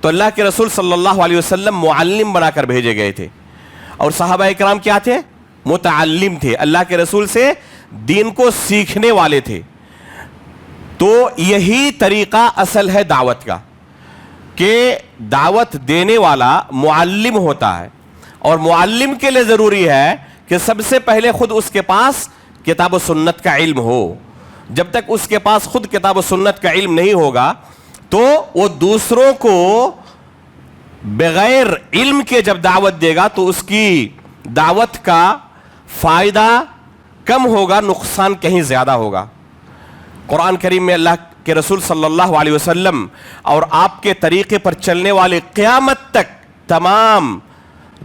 تو اللہ کے رسول صلی اللہ علیہ وسلم معلم بنا کر بھیجے گئے تھے، اور صحابہ اکرام کیا تھے؟ متعلم تھے، اللہ کے رسول سے دین کو سیکھنے والے تھے۔ تو یہی طریقہ اصل ہے دعوت کا، کہ دعوت دینے والا معلم ہوتا ہے، اور معلم کے لیے ضروری ہے کہ سب سے پہلے خود اس کے پاس کتاب و سنت کا علم ہو۔ جب تک اس کے پاس خود کتاب و سنت کا علم نہیں ہوگا تو وہ دوسروں کو بغیر علم کے جب دعوت دے گا تو اس کی دعوت کا فائدہ کم ہوگا، نقصان کہیں زیادہ ہوگا۔ قرآن کریم میں اللہ کے رسول صلی اللہ علیہ وسلم اور آپ کے طریقے پر چلنے والے قیامت تک تمام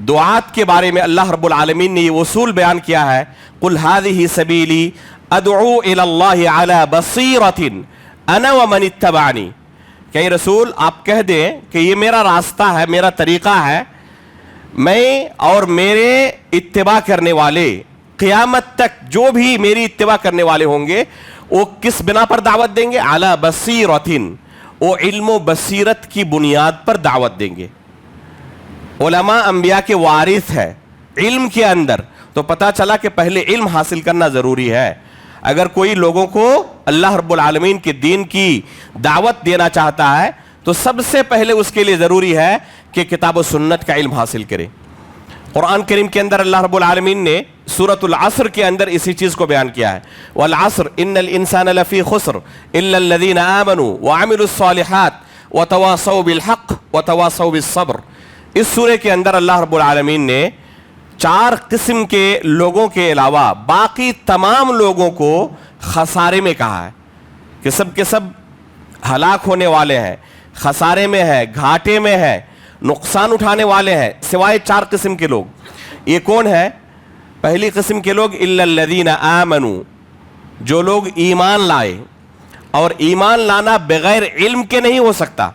دعات کے بارے میں اللہ رب العالمین نے یہ اصول بیان کیا ہے، قُلْ هَذِهِ سَبِيلِي أَدْعُو إِلَى اللَّهِ عَلَى بَصِيرَةٍ أَنَا وَمَنِ اتَّبَعَنِي، کہ رسول آپ کہہ دیں کہ یہ میرا راستہ ہے، میرا طریقہ ہے، میں اور میرے اتباع کرنے والے قیامت تک جو بھی میری اتباع کرنے والے ہوں گے وہ کس بنا پر دعوت دیں گے؟ عَلَى بَصِيرَةٍ، وہ علم و بصیرت کی بنیاد پر دعوت دیں گے۔ علماء انبیاء کے وارث ہے علم کے اندر، تو پتہ چلا کہ پہلے علم حاصل کرنا ضروری ہے۔ اگر کوئی لوگوں کو اللہ رب العالمین کے دین کی دعوت دینا چاہتا ہے تو سب سے پہلے اس کے لیے ضروری ہے کہ کتاب و سنت کا علم حاصل کرے۔ قرآن کریم کے اندر اللہ رب العالمین نے سورۃ العصر کے اندر اسی چیز کو بیان کیا ہے، والعصر ان الانسان لفی خسر الا الذین آمنوا وعملوا الصالحات وتواصوا بالحق وتواصوا بالصبر۔ اس سورے کے اندر اللہ رب العالمین نے 4 قسم کے لوگوں کے علاوہ باقی تمام لوگوں کو خسارے میں کہا ہے، کہ سب کے سب ہلاک ہونے والے ہیں، خسارے میں ہے، گھاٹے میں ہے، نقصان اٹھانے والے ہیں، سوائے 4 قسم کے لوگ۔ یہ کون ہے؟ پہلی قسم کے لوگ الا الذین آمنوا، جو لوگ ایمان لائے، اور ایمان لانا بغیر علم کے نہیں ہو سکتا۔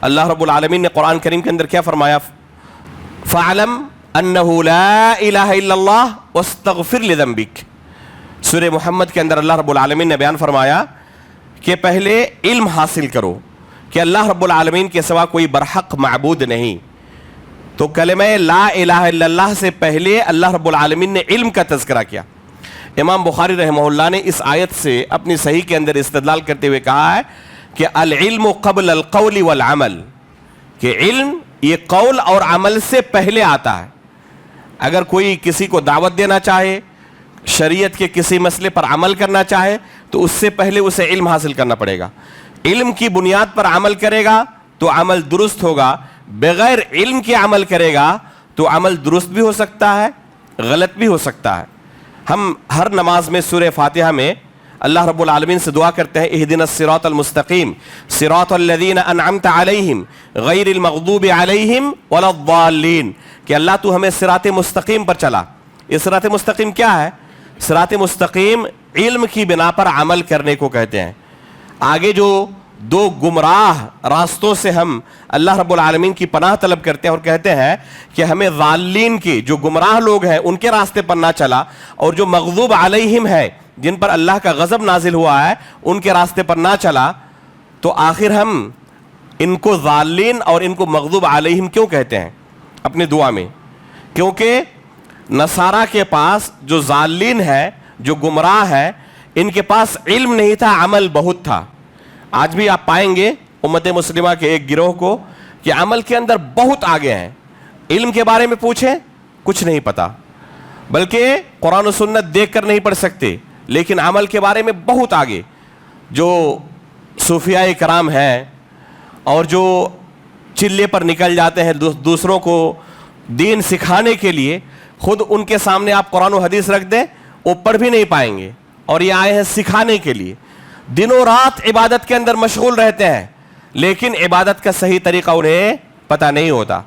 اللہ رب العالمین نے قرآن کریم کے اندر کیا فرمایا؟ فَعْلَمْ أَنَّهُ لَا إِلَهَ إِلَّا اللَّهُ وَاسْتَغْفِرْ لِذَنبِكَ۔ سورہ محمد کے اندر اللہ رب العالمین نے بیان فرمایا کہ پہلے علم حاصل کرو کہ اللہ رب العالمین کے سوا کوئی برحق معبود نہیں۔ تو کلمہ لا الہ الا اللہ سے پہلے اللہ رب العالمین نے علم کا تذکرہ کیا۔ امام بخاری رحمہ اللہ نے اس آیت سے اپنی صحیح کے اندر استدلال کرتے ہوئے کہا ہے کہ العلم قبل القول والعمل، کہ علم یہ قول اور عمل سے پہلے آتا ہے۔ اگر کوئی کسی کو دعوت دینا چاہے، شریعت کے کسی مسئلے پر عمل کرنا چاہے تو اس سے پہلے اسے علم حاصل کرنا پڑے گا۔ علم کی بنیاد پر عمل کرے گا تو عمل درست ہوگا، بغیر علم کے عمل کرے گا تو عمل درست بھی ہو سکتا ہے، غلط بھی ہو سکتا ہے۔ ہم ہر نماز میں سورہ فاتحہ میں اللہ رب العالمین سے دعا کرتے ہیں اہدنا الصراط المستقیم صراط الذین انعمت علیہم غیر المغضوب علیہم ولا الضالین، کہ اللہ تو ہمیں صراط مستقیم پر چلا۔ یہ صراط مستقیم کیا ہے؟ صراط مستقیم علم کی بنا پر عمل کرنے کو کہتے ہیں۔ آگے جو 2 گمراہ راستوں سے ہم اللہ رب العالمین کی پناہ طلب کرتے ہیں اور کہتے ہیں کہ ہمیں ضالین کی، جو گمراہ لوگ ہیں ان کے راستے پر نہ چلا، اور جو مغضوب علیہم ہے جن پر اللہ کا غضب نازل ہوا ہے ان کے راستے پر نہ چلا، تو آخر ہم ان کو ضالین اور ان کو مغضوب علیہم کیوں کہتے ہیں اپنی دعا میں؟ کیونکہ نصارہ کے پاس جو ضالین ہے، جو گمراہ ہے، ان کے پاس علم نہیں تھا، عمل بہت تھا۔ آج بھی آپ پائیں گے امت مسلمہ کے ایک گروہ کو کہ عمل کے اندر بہت آگے ہیں، علم کے بارے میں پوچھیں کچھ نہیں پتا، بلکہ قرآن و سنت دیکھ کر نہیں پڑھ سکتے، لیکن عمل کے بارے میں بہت آگے۔ جو صوفیاء کرام ہیں اور جو چلے پر نکل جاتے ہیں دوسروں کو دین سکھانے کے لیے، خود ان کے سامنے آپ قرآن و حدیث رکھ دیں وہ پڑھ بھی نہیں پائیں گے، اور یہ آئے ہیں سکھانے کے لیے۔ دنوں رات عبادت کے اندر مشغول رہتے ہیں، لیکن عبادت کا صحیح طریقہ انہیں پتہ نہیں ہوتا۔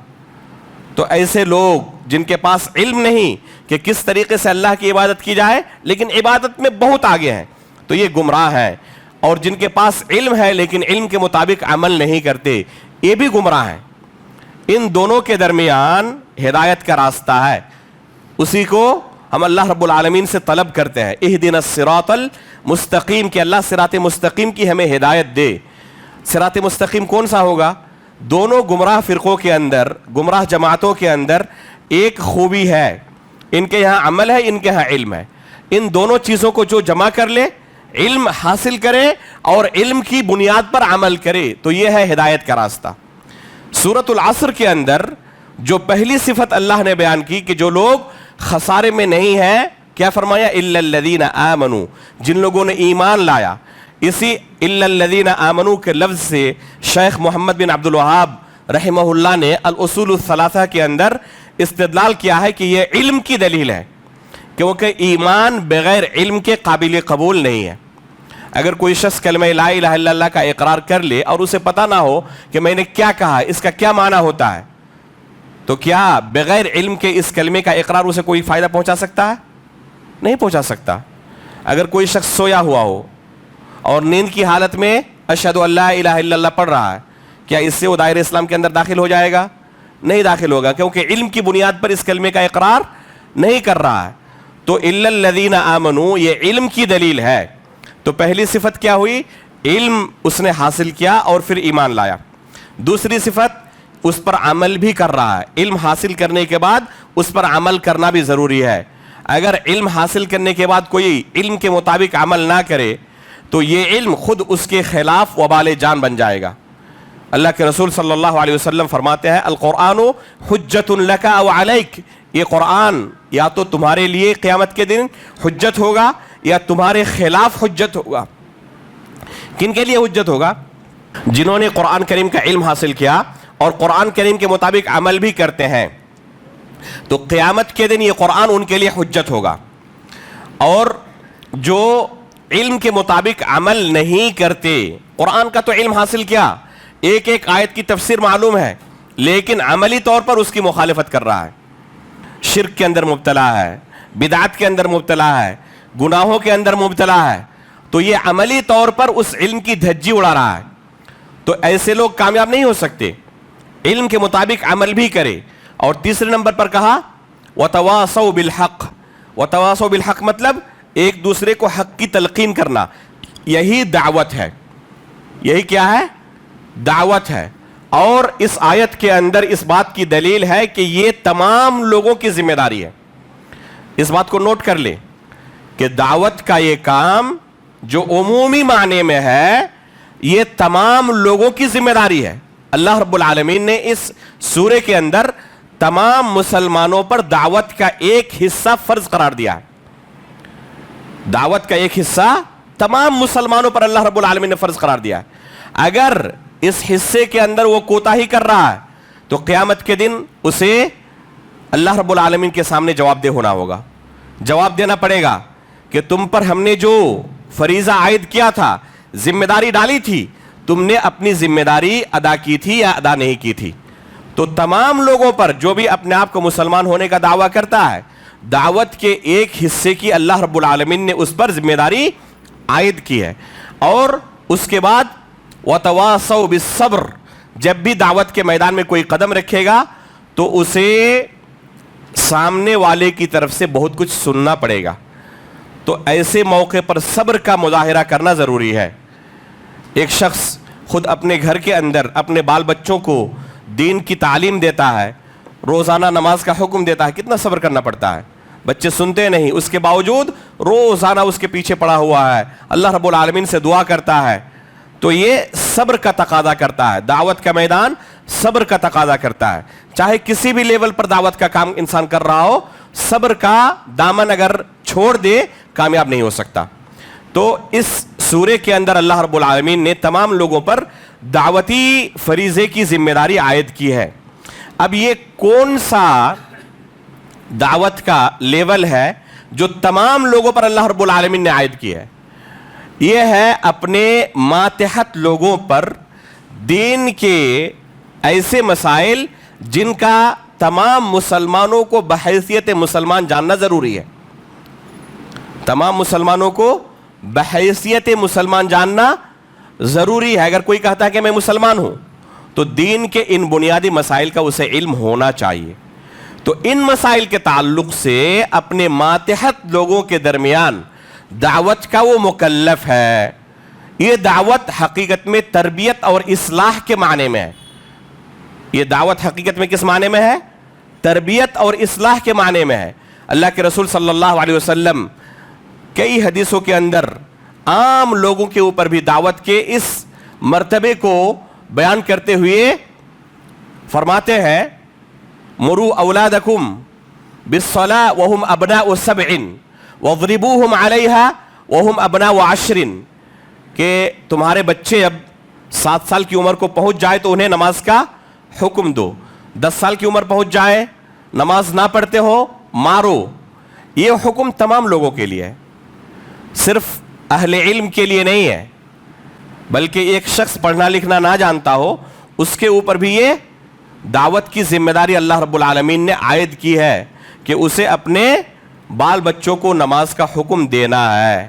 تو ایسے لوگ جن کے پاس علم نہیں کہ کس طریقے سے اللہ کی عبادت کی جائے، لیکن عبادت میں بہت آگے ہیں، تو یہ گمراہ ہیں۔ اور جن کے پاس علم ہے لیکن علم کے مطابق عمل نہیں کرتے، یہ بھی گمراہ ہیں۔ ان دونوں کے درمیان ہدایت کا راستہ ہے، اسی کو ہم اللہ رب العالمین سے طلب کرتے ہیں اہدنا الصراط المستقیم، کہ اللہ صراط مستقیم کی ہمیں ہدایت دے۔ صراط مستقیم کون سا ہوگا؟ دونوں گمراہ فرقوں کے اندر، گمراہ جماعتوں کے اندر ایک خوبی ہے، ان کے یہاں عمل ہے، ان کے یہاں علم ہے. ان دونوں چیزوں کو جو جمع کر لے، علم حاصل کرے اور علم کی بنیاد پر عمل کرے، تو یہ ہے ہدایت کا راستہ. سورۃ العصر کے اندر جو پہلی صفت اللہ نے بیان کی کہ جو لوگ خسارے میں نہیں ہیں، کیا فرمایا؟ الا الذین آمنوا، جن لوگوں نے ایمان لایا. اسی الا الذین آمنوا کے لفظ سے شیخ محمد بن عبد الوہاب رحمہ اللہ نے الاصول الثلاثہ کے اندر استدلال کیا ہے کہ یہ علم کی دلیل ہے، کیونکہ ایمان بغیر علم کے قابل قبول نہیں ہے. اگر کوئی شخص کلمہ لا الہ الا اللہ کا اقرار کر لے اور اسے پتہ نہ ہو کہ میں نے کیا کہا، اس کا کیا معنی ہوتا ہے، تو کیا بغیر علم کے اس کلمے کا اقرار اسے کوئی فائدہ پہنچا سکتا ہے؟ نہیں پہنچا سکتا. اگر کوئی شخص سویا ہوا ہو اور نیند کی حالت میں اشہد ان لا الہ الا اللہ پڑھ رہا ہے، کیا اس سے وہ دائرہ اسلام کے اندر داخل ہو جائے گا؟ نہیں داخل ہوگا، کیونکہ علم کی بنیاد پر اس کلمے کا اقرار نہیں کر رہا ہے. تو الا الذین آمنوا یہ علم کی دلیل ہے. تو پہلی صفت کیا ہوئی؟ علم اس نے حاصل کیا اور پھر ایمان لایا. دوسری صفت اس پر عمل بھی کر رہا ہے. علم حاصل کرنے کے بعد اس پر عمل کرنا بھی ضروری ہے. اگر علم حاصل کرنے کے بعد کوئی علم کے مطابق عمل نہ کرے تو یہ علم خود اس کے خلاف وبال جان بن جائے گا. اللہ کے رسول صلی اللہ علیہ وسلم فرماتے ہیں القرآن حجت لک او علیک، یہ قرآن یا تو تمہارے لیے قیامت کے دن حجت ہوگا یا تمہارے خلاف حجت ہوگا. کن کے لیے حجت ہوگا؟ جنہوں نے قرآن کریم کا علم حاصل کیا اور قرآن کریم کے مطابق عمل بھی کرتے ہیں، تو قیامت کے دن یہ قرآن ان کے لیے حجت ہوگا. اور جو علم کے مطابق عمل نہیں کرتے، قرآن کا تو علم حاصل کیا، ایک ایک آیت کی تفسیر معلوم ہے، لیکن عملی طور پر اس کی مخالفت کر رہا ہے، شرک کے اندر مبتلا ہے، بدعت کے اندر مبتلا ہے، گناہوں کے اندر مبتلا ہے، تو یہ عملی طور پر اس علم کی دھجی اڑا رہا ہے. تو ایسے لوگ کامیاب نہیں ہو سکتے. علم کے مطابق عمل بھی کرے. اور تیسرے نمبر پر کہا وَتَوَاصَوْا بِالْحَقِّ. وَتَوَاصَوْا بِالْحَقِّ مطلب ایک دوسرے کو حق کی تلقین کرنا. یہی دعوت ہے. یہی کیا ہے؟ دعوت ہے. اور اس آیت کے اندر اس بات کی دلیل ہے کہ یہ تمام لوگوں کی ذمہ داری ہے. اس بات کو نوٹ کر لیں کہ دعوت کا یہ کام جو عمومی معنی میں ہے، یہ تمام لوگوں کی ذمہ داری ہے. اللہ رب العالمین نے اس سورے کے اندر تمام مسلمانوں پر دعوت کا ایک حصہ فرض قرار دیا ہے. دعوت کا ایک حصہ تمام مسلمانوں پر اللہ رب العالمین نے فرض قرار دیا ہے. اگر اس حصے کے اندر وہ کوتاہی کر رہا ہے تو قیامت کے دن اسے اللہ رب العالمین کے سامنے جواب دہ ہونا ہوگا. جواب دینا پڑے گا کہ تم پر ہم نے جو فریضہ عائد کیا تھا، ذمہ داری ڈالی تھی، تم نے اپنی ذمہ داری ادا کی تھی یا ادا نہیں کی تھی. تو تمام لوگوں پر جو بھی اپنے آپ کو مسلمان ہونے کا دعویٰ کرتا ہے، دعوت کے ایک حصے کی اللہ رب العالمین نے اس پر ذمہ داری عائد کی ہے. اور اس کے بعد وَتَوَاصَوْا بِالصَّبْرِ، جب بھی دعوت کے میدان میں کوئی قدم رکھے گا تو اسے سامنے والے کی طرف سے بہت کچھ سننا پڑے گا. تو ایسے موقع پر صبر کا مظاہرہ کرنا ضروری ہے. ایک شخص خود اپنے گھر کے اندر اپنے بال بچوں کو دین کی تعلیم دیتا ہے، روزانہ نماز کا حکم دیتا ہے، کتنا صبر کرنا پڑتا ہے. بچے سنتے نہیں، اس کے باوجود روزانہ اس کے پیچھے پڑا ہوا ہے، اللہ رب العالمین سے دعا کرتا ہے. تو یہ صبر کا تقاضا کرتا ہے. دعوت کا میدان صبر کا تقاضا کرتا ہے. چاہے کسی بھی لیول پر دعوت کا کام انسان کر رہا ہو، صبر کا دامن اگر چھوڑ دے کامیاب نہیں ہو سکتا. تو اس سورے کے اندر اللہ رب العالمین نے تمام لوگوں پر دعوتی فریضے کی ذمہ داری عائد کی ہے. اب یہ کون سا دعوت کا لیول ہے جو تمام لوگوں پر اللہ رب العالمین نے عائد کی ہے؟ یہ ہے اپنے ماتحت لوگوں پر دین کے ایسے مسائل جن کا تمام مسلمانوں کو بحیثیت مسلمان جاننا ضروری ہے. تمام مسلمانوں کو بحیثیت مسلمان جاننا ضروری ہے. اگر کوئی کہتا ہے کہ میں مسلمان ہوں تو دین کے ان بنیادی مسائل کا اسے علم ہونا چاہیے. تو ان مسائل کے تعلق سے اپنے ماتحت لوگوں کے درمیان دعوت کا وہ مکلف ہے. یہ دعوت حقیقت میں تربیت اور اصلاح کے معنی میں ہے. یہ دعوت حقیقت میں کس معنی میں ہے؟ تربیت اور اصلاح کے معنی میں ہے. اللہ کے رسول صلی اللہ علیہ وسلم کئی حدیثوں کے اندر عام لوگوں کے اوپر بھی دعوت کے اس مرتبے کو بیان کرتے ہوئے فرماتے ہیں مروا اولادکم بالصلاة وهم ابناء 7 واضربوهم عليها وهم ابناء 10 کہ تمہارے بچے اب 7 سال کی عمر کو پہنچ جائے تو انہیں نماز کا حکم دو. 10 سال کی عمر پہنچ جائے نماز نہ پڑھتے ہو مارو. یہ حکم تمام لوگوں کے لیے ہے, صرف اہل علم کے لیے نہیں ہے, بلکہ ایک شخص پڑھنا لکھنا نہ جانتا ہو اس کے اوپر بھی یہ دعوت کی ذمہ داری اللہ رب العالمین نے عائد کی ہے کہ اسے اپنے بال بچوں کو نماز کا حکم دینا ہے,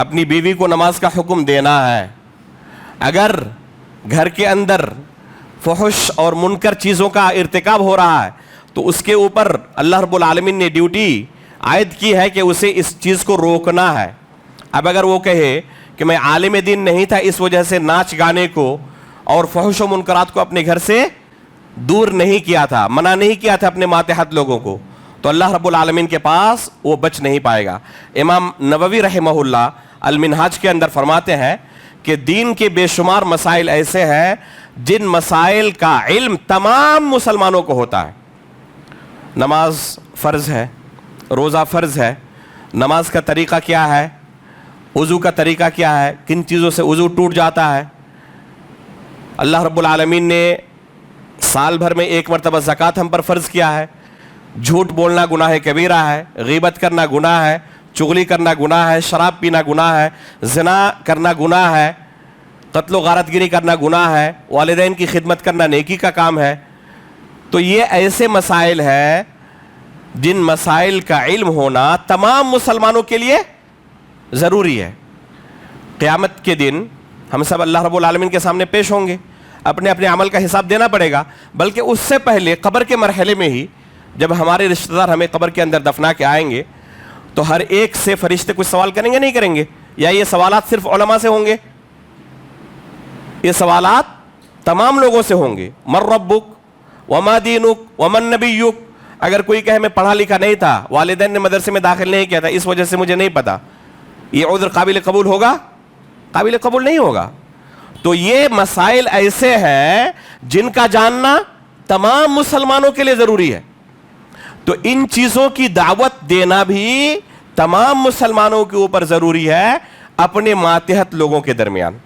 اپنی بیوی کو نماز کا حکم دینا ہے. اگر گھر کے اندر فحش اور منکر چیزوں کا ارتکاب ہو رہا ہے تو اس کے اوپر اللہ رب العالمین نے ڈیوٹی عائد کی ہے کہ اسے اس چیز کو روکنا ہے. اب اگر وہ کہے کہ میں عالم دین نہیں تھا اس وجہ سے ناچ گانے کو اور فحش و منکرات کو اپنے گھر سے دور نہیں کیا تھا, منع نہیں کیا تھا اپنے ماتحت لوگوں کو, تو اللہ رب العالمین کے پاس وہ بچ نہیں پائے گا. امام نووی رحمہ اللہ المنہاج کے اندر فرماتے ہیں کہ دین کے بے شمار مسائل ایسے ہیں جن مسائل کا علم تمام مسلمانوں کو ہوتا ہے. نماز فرض ہے, روزہ فرض ہے, نماز کا طریقہ کیا ہے, وضو کا طریقہ کیا ہے, کن چیزوں سے وضو ٹوٹ جاتا ہے. اللہ رب العالمین نے سال بھر میں 1 مرتبہ زکوٰۃ ہم پر فرض کیا ہے. جھوٹ بولنا گناہ کبیرہ ہے, غیبت کرنا گناہ ہے, چغلی کرنا گناہ ہے, شراب پینا گناہ ہے, زنا کرنا گناہ ہے, قتل و غارت گیری کرنا گناہ ہے, والدین کی خدمت کرنا نیکی کا کام ہے. تو یہ ایسے مسائل ہیں جن مسائل کا علم ہونا تمام مسلمانوں کے لیے ضروری ہے. قیامت کے دن ہم سب اللہ رب العالمین کے سامنے پیش ہوں گے, اپنے اپنے عمل کا حساب دینا پڑے گا. بلکہ اس سے پہلے قبر کے مرحلے میں ہی جب ہمارے رشتہ دار ہمیں قبر کے اندر دفنا کے آئیں گے تو ہر ایک سے فرشتے کچھ سوال کریں گے, نہیں کریں گے؟ یا یہ سوالات صرف علماء سے ہوں گے؟ یہ سوالات تمام لوگوں سے ہوں گے. من ربک وما دینک ومن نبیک. اگر کوئی کہے میں پڑھا لکھا نہیں تھا, والدین نے مدرسے میں داخل نہیں کیا تھا, اس وجہ سے مجھے نہیں پتا, یہ عذر قابل قبول ہوگا؟ قابل قبول نہیں ہوگا. تو یہ مسائل ایسے ہیں جن کا جاننا تمام مسلمانوں کے لیے ضروری ہے. تو ان چیزوں کی دعوت دینا بھی تمام مسلمانوں کے اوپر ضروری ہے اپنے ماتحت لوگوں کے درمیان.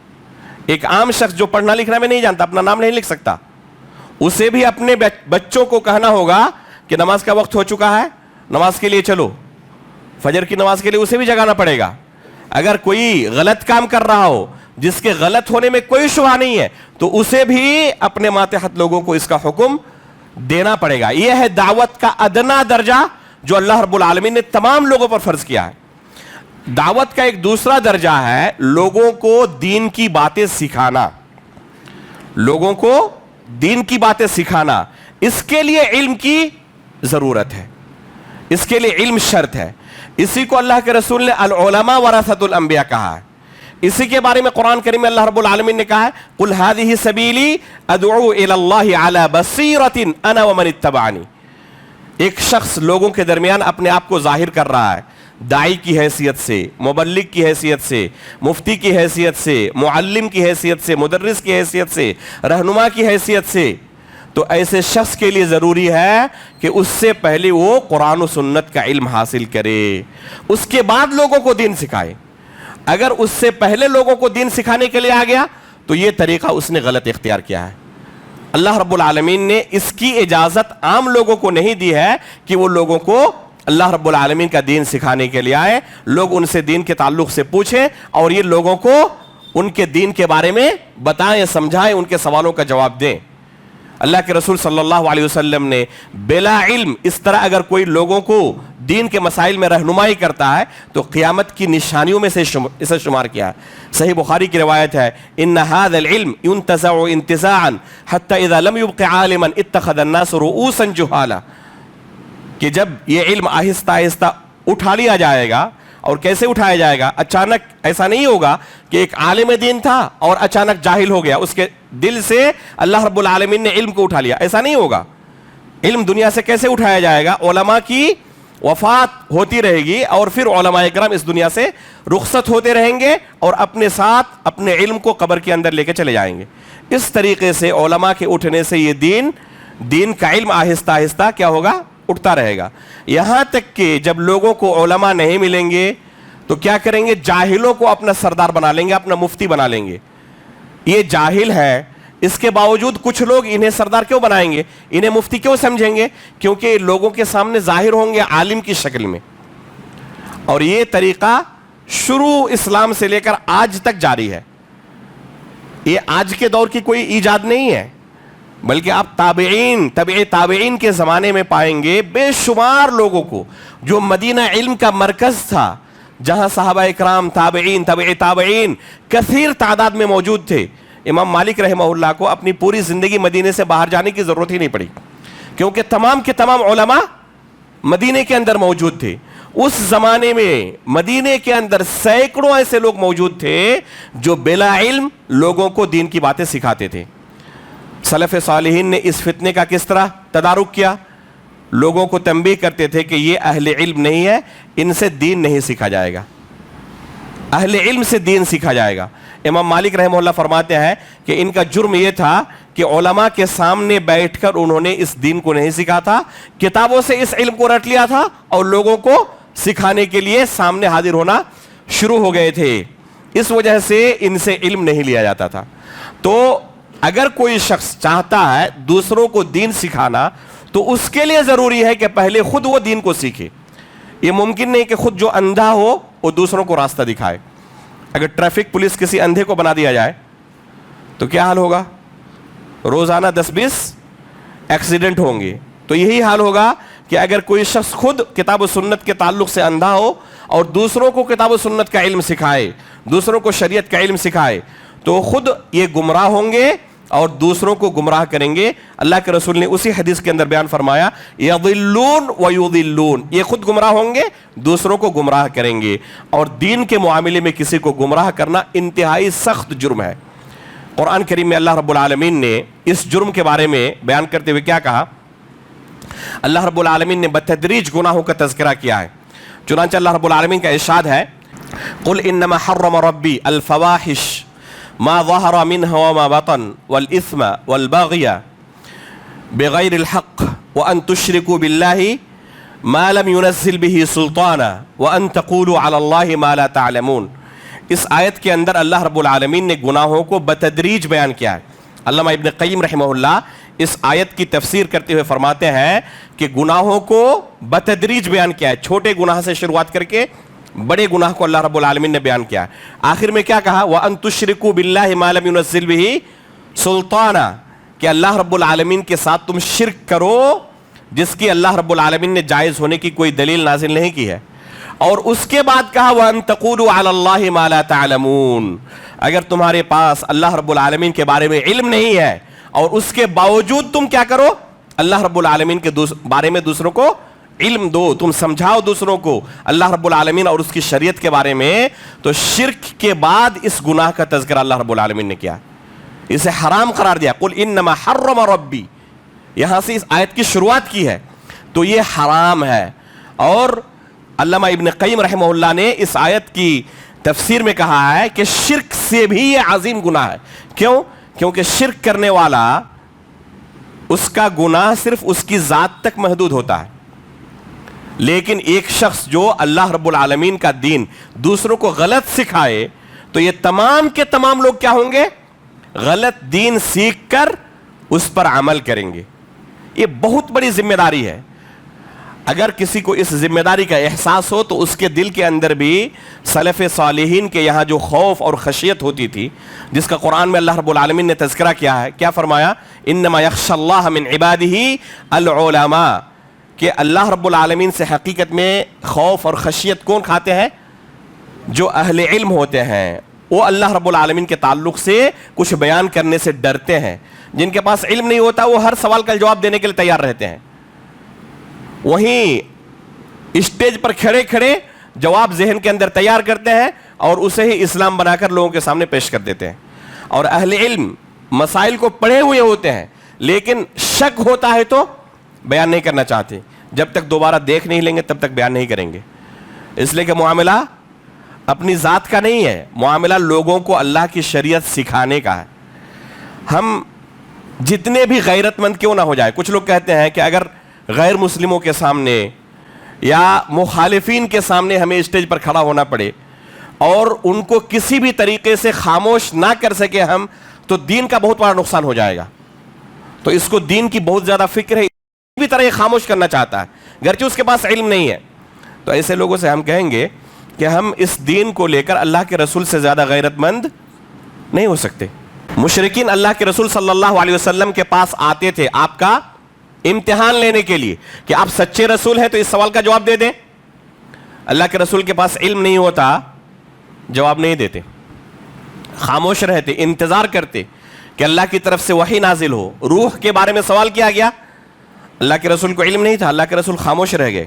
ایک عام شخص جو پڑھنا لکھنا میں نہیں جانتا, اپنا نام نہیں لکھ سکتا, اسے بھی اپنے بچوں کو کہنا ہوگا کہ نماز کا وقت ہو چکا ہے, نماز کے لیے چلو. فجر کی نماز کے لیے اسے بھی جگانا پڑے گا. اگر کوئی غلط کام کر رہا ہو جس کے غلط ہونے میں کوئی شبہ نہیں ہے تو اسے بھی اپنے ماتحت لوگوں کو اس کا حکم دینا پڑے گا. یہ ہے دعوت کا ادنا درجہ جو اللہ رب العالمین نے تمام لوگوں پر فرض کیا ہے. دعوت کا ایک دوسرا درجہ ہے لوگوں کو دین کی باتیں سکھانا. لوگوں کو دین کی باتیں سکھانا, اس کے لیے علم کی ضرورت ہے, اس کے لیے علم شرط ہے. اسی کو اللہ کے رسول نے العلماء ورثۃ الانبیاء کہا ہے. اسی کے بارے میں قرآن کریم میں اللہ رب العالمین نے کہا ہے قل هذه سبیلی ادعو الی اللہ علی بصیرۃ انا ومن اتبعنی. ایک شخص لوگوں کے درمیان اپنے آپ کو ظاہر کر رہا ہے, داعی کی حیثیت سے, مبلغ کی حیثیت سے, مفتی کی حیثیت سے, معلم کی حیثیت سے, مدرس کی حیثیت سے, رہنما کی حیثیت سے. تو ایسے شخص کے لیے ضروری ہے کہ اس سے پہلے وہ قرآن و سنت کا علم حاصل کرے, اس کے بعد لوگوں کو دین سکھائے. اگر اس سے پہلے لوگوں کو دین سکھانے کے لیے آ گیا تو یہ طریقہ اس نے غلط اختیار کیا ہے. اللہ رب العالمین نے اس کی اجازت عام لوگوں کو نہیں دی ہے کہ وہ لوگوں کو اللہ رب العالمین کا دین سکھانے کے لیے آئے, لوگ ان سے دین کے تعلق سے پوچھیں اور یہ لوگوں کو ان کے دین کے بارے میں بتائیں, سمجھائیں, ان کے سوالوں کا جواب دیں. اللہ کے رسول صلی اللہ علیہ وسلم نے بلا علم اس طرح اگر کوئی لوگوں کو دین کے مسائل میں رہنمائی کرتا ہے تو قیامت کی نشانیوں میں سے اسے شمار کیا ہے. صحیح بخاری کی روایت ہے ان هذا العلم ينتزع انتزاعا حتى اذا لم يبق عالما اتخذ الناس رؤوسا جهالا. کہ جب یہ علم آہستہ آہستہ اٹھا لیا جائے گا اور کیسے اٹھایا جائے گا؟ اچانک ایسا نہیں ہوگا کہ ایک عالم دین تھا اور اچانک جاہل ہو گیا، اس کے دل سے اللہ رب العالمین نے علم کو اٹھا لیا، ایسا نہیں ہوگا۔ علم دنیا سے کیسے اٹھایا جائے گا؟ علماء کی وفات ہوتی رہے گی اور پھر علماء کرام اس دنیا سے رخصت ہوتے رہیں گے اور اپنے ساتھ اپنے علم کو قبر کے اندر لے کے چلے جائیں گے۔ اس طریقے سے علماء کے اٹھنے سے یہ دین کا علم آہستہ آہستہ کیا ہوگا؟ اٹھتا رہے گا، یہاں تک کہ جب لوگوں کو علماء نہیں ملیں گے تو کیا کریں گے؟ جاہلوں کو اپنا سردار بنا لیں گے، اپنا مفتی بنا لیں گے۔ یہ جاہل ہے، اس کے باوجود کچھ لوگ انہیں سردار کیوں بنائیں گے، انہیں مفتی کیوں سمجھیں گے؟ کیونکہ لوگوں کے سامنے ظاہر ہوں گے عالم کی شکل میں۔ اور یہ طریقہ شروع اسلام سے لے کر آج تک جاری ہے، یہ آج کے دور کی کوئی ایجاد نہیں ہے، بلکہ آپ تابعین کے زمانے میں پائیں گے بے شمار لوگوں کو جو مدینہ علم کا مرکز تھا، جہاں صحابہ اکرام، تابعین کثیر تعداد میں موجود تھے۔ امام مالک رحمہ اللہ کو اپنی پوری زندگی مدینے سے باہر جانے کی ضرورت ہی نہیں پڑی، کیونکہ تمام کے تمام علماء مدینے کے اندر موجود تھے۔ اس زمانے میں مدینے کے اندر سینکڑوں ایسے لوگ موجود تھے جو بلا علم لوگوں کو دین کی باتیں سکھاتے تھے۔ سلف صالحین نے اس فتنے کا کس طرح تدارک کیا؟ لوگوں کو تنبیہ کرتے تھے کہ یہ اہل علم نہیں ہے، ان سے دین نہیں سیکھا جائے گا، اہل علم سے دین سیکھا جائے گا۔ امام مالک رحمہ اللہ فرماتے ہیں کہ ان کا جرم یہ تھا کہ علماء کے سامنے بیٹھ کر انہوں نے اس دین کو نہیں سیکھا تھا، کتابوں سے اس علم کو رٹ لیا تھا اور لوگوں کو سکھانے کے لیے سامنے حاضر ہونا شروع ہو گئے تھے، اس وجہ سے ان سے علم نہیں لیا جاتا تھا۔ تو اگر کوئی شخص چاہتا ہے دوسروں کو دین سکھانا تو اس کے لیے ضروری ہے کہ پہلے خود وہ دین کو سیکھے۔ یہ ممکن نہیں کہ خود جو اندھا ہو وہ دوسروں کو راستہ دکھائے۔ اگر ٹریفک پولیس کسی اندھے کو بنا دیا جائے تو کیا حال ہوگا؟ روزانہ 10-20 ایکسیڈنٹ ہوں گے۔ تو یہی حال ہوگا کہ اگر کوئی شخص خود کتاب و سنت کے تعلق سے اندھا ہو اور دوسروں کو کتاب و سنت کا علم سکھائے، دوسروں کو شریعت کا علم سکھائے، تو خود یہ گمراہ ہوں گے اور دوسروں کو گمراہ کریں گے۔ اللہ کے رسول نے اسی حدیث کے اندر بیان فرمایا، یضلون ویضلون، یہ خود گمراہ ہوں گے، دوسروں کو گمراہ کریں گے۔ اور دین کے معاملے میں کسی کو گمراہ کرنا انتہائی سخت جرم ہے۔ قرآن کریم میں اللہ رب العالمین نے اس جرم کے بارے میں بیان کرتے ہوئے کیا کہا؟ اللہ رب العالمین نے بتدریج گناہوں کا تذکرہ کیا ہے۔ چنانچہ اللہ رب العالمین کا ارشاد ہے، قل انما حرم ربی الفواحش ما ظهر منها وما بطن والإثم والبغي بغير الحق وأن تشركوا بالله ما لم ينزل به سلطانا وأن تقولوا على الله ما لا تعلمون۔ اس آیت کے اندر اللہ رب العالمین نے گناہوں کو بتدریج بیان کیا ہے۔ علامہ ابن قیم رحمہ اللہ اس آیت کی تفسیر کرتے ہوئے فرماتے ہیں کہ گناہوں کو بتدریج بیان کیا ہے، چھوٹے گناہ سے شروعات کر کے بڑے گناہ کو اللہ رب العالمین نے بیان کیا۔ آخر میں کیا کہا؟ وَأَن تُشْرِكُوا بِاللَّهِ مَا لَمْ يُنَزِّلْ بِهِ سُلْطَانًا، کہ اللہ رب العالمین کے ساتھ تم شرک کرو جس کی اللہ رب العالمین نے جائز ہونے کی کوئی دلیل نازل نہیں کی ہے۔ اور اس کے بعد کہا وَأَن تَقُولُوا عَلَى اللَّهِ مَا لَا تَعْلَمُونَ، اگر تمہارے پاس اللہ رب العالمین کے بارے میں علم نہیں ہے اور اس کے باوجود تم کیا کرو؟ اللہ رب العالمین کے بارے میں دوسروں کو علم دو، تم سمجھاؤ دوسروں کو اللہ رب العالمین اور اس کی شریعت کے بارے میں، تو شرک کے بعد اس گناہ کا تذکرہ اللہ رب العالمین نے کیا، اسے حرام قرار دیا۔ قل انما حرم ربی، یہاں سے اس آیت کی شروعات کی ہے، تو یہ حرام ہے۔ اور علامہ ابن قیم رحمہ اللہ نے اس آیت کی تفسیر میں کہا ہے کہ شرک سے بھی یہ عظیم گناہ ہے۔ کیوں؟ کیونکہ شرک کرنے والا اس کا گناہ صرف اس کی ذات تک محدود ہوتا ہے، لیکن ایک شخص جو اللہ رب العالمین کا دین دوسروں کو غلط سکھائے تو یہ تمام کے تمام لوگ کیا ہوں گے؟ غلط دین سیکھ کر اس پر عمل کریں گے۔ یہ بہت بڑی ذمہ داری ہے۔ اگر کسی کو اس ذمہ داری کا احساس ہو تو اس کے دل کے اندر بھی سلف صالحین کے یہاں جو خوف اور خشیت ہوتی تھی، جس کا قرآن میں اللہ رب العالمین نے تذکرہ کیا ہے، کیا فرمایا؟ انما یخشی اللہ من عبادہ العلماء، کہ اللہ رب العالمین سے حقیقت میں خوف اور خشیت کون کھاتے ہیں؟ جو اہل علم ہوتے ہیں، وہ اللہ رب العالمین کے تعلق سے کچھ بیان کرنے سے ڈرتے ہیں۔ جن کے پاس علم نہیں ہوتا وہ ہر سوال کا جواب دینے کے لیے تیار رہتے ہیں، وہیں اسٹیج پر کھڑے کھڑے جواب ذہن کے اندر تیار کرتے ہیں اور اسے ہی اسلام بنا کر لوگوں کے سامنے پیش کر دیتے ہیں. اور اہل علم مسائل کو پڑھے ہوئے ہوتے ہیں لیکن شک ہوتا ہے تو بیان نہیں کرنا چاہتے. جب تک دوبارہ دیکھ نہیں لیں گے تب تک بیان نہیں کریں گے. اس لیے کہ معاملہ اپنی ذات کا نہیں ہے, معاملہ لوگوں کو اللہ کی شریعت سکھانے کا ہے. ہم جتنے بھی غیرت مند کیوں نہ ہو جائے, کچھ لوگ کہتے ہیں کہ اگر غیر مسلموں کے سامنے یا مخالفین کے سامنے ہمیں اسٹیج پر کھڑا ہونا پڑے اور ان کو کسی بھی طریقے سے خاموش نہ کر سکے ہم, تو دین کا بہت بڑا نقصان ہو جائے گا. تو اس کو دین کی بہت زیادہ فکر ہے, کسی بھی طرح یہ خاموش کرنا چاہتا ہے گرچہ اس کے پاس علم نہیں ہے. تو ایسے لوگوں سے ہم کہیں گے کہ ہم اس دین کو لے کر اللہ کے رسول سے زیادہ غیرت مند نہیں ہو سکتے. مشرکین اللہ کے رسول صلی اللہ علیہ وسلم کے پاس آتے تھے آپ کا امتحان لینے کے لیے کہ آپ سچے رسول ہیں تو اس سوال کا جواب دے دیں. اللہ کے رسول کے پاس علم نہیں ہوتا, جواب نہیں دیتے, خاموش رہتے, انتظار کرتے کہ اللہ کی طرف سے وحی نازل ہو. روح کے بارے میں سوال کیا گیا, اللہ کے رسول کو علم نہیں تھا, اللہ کے رسول خاموش رہ گئے.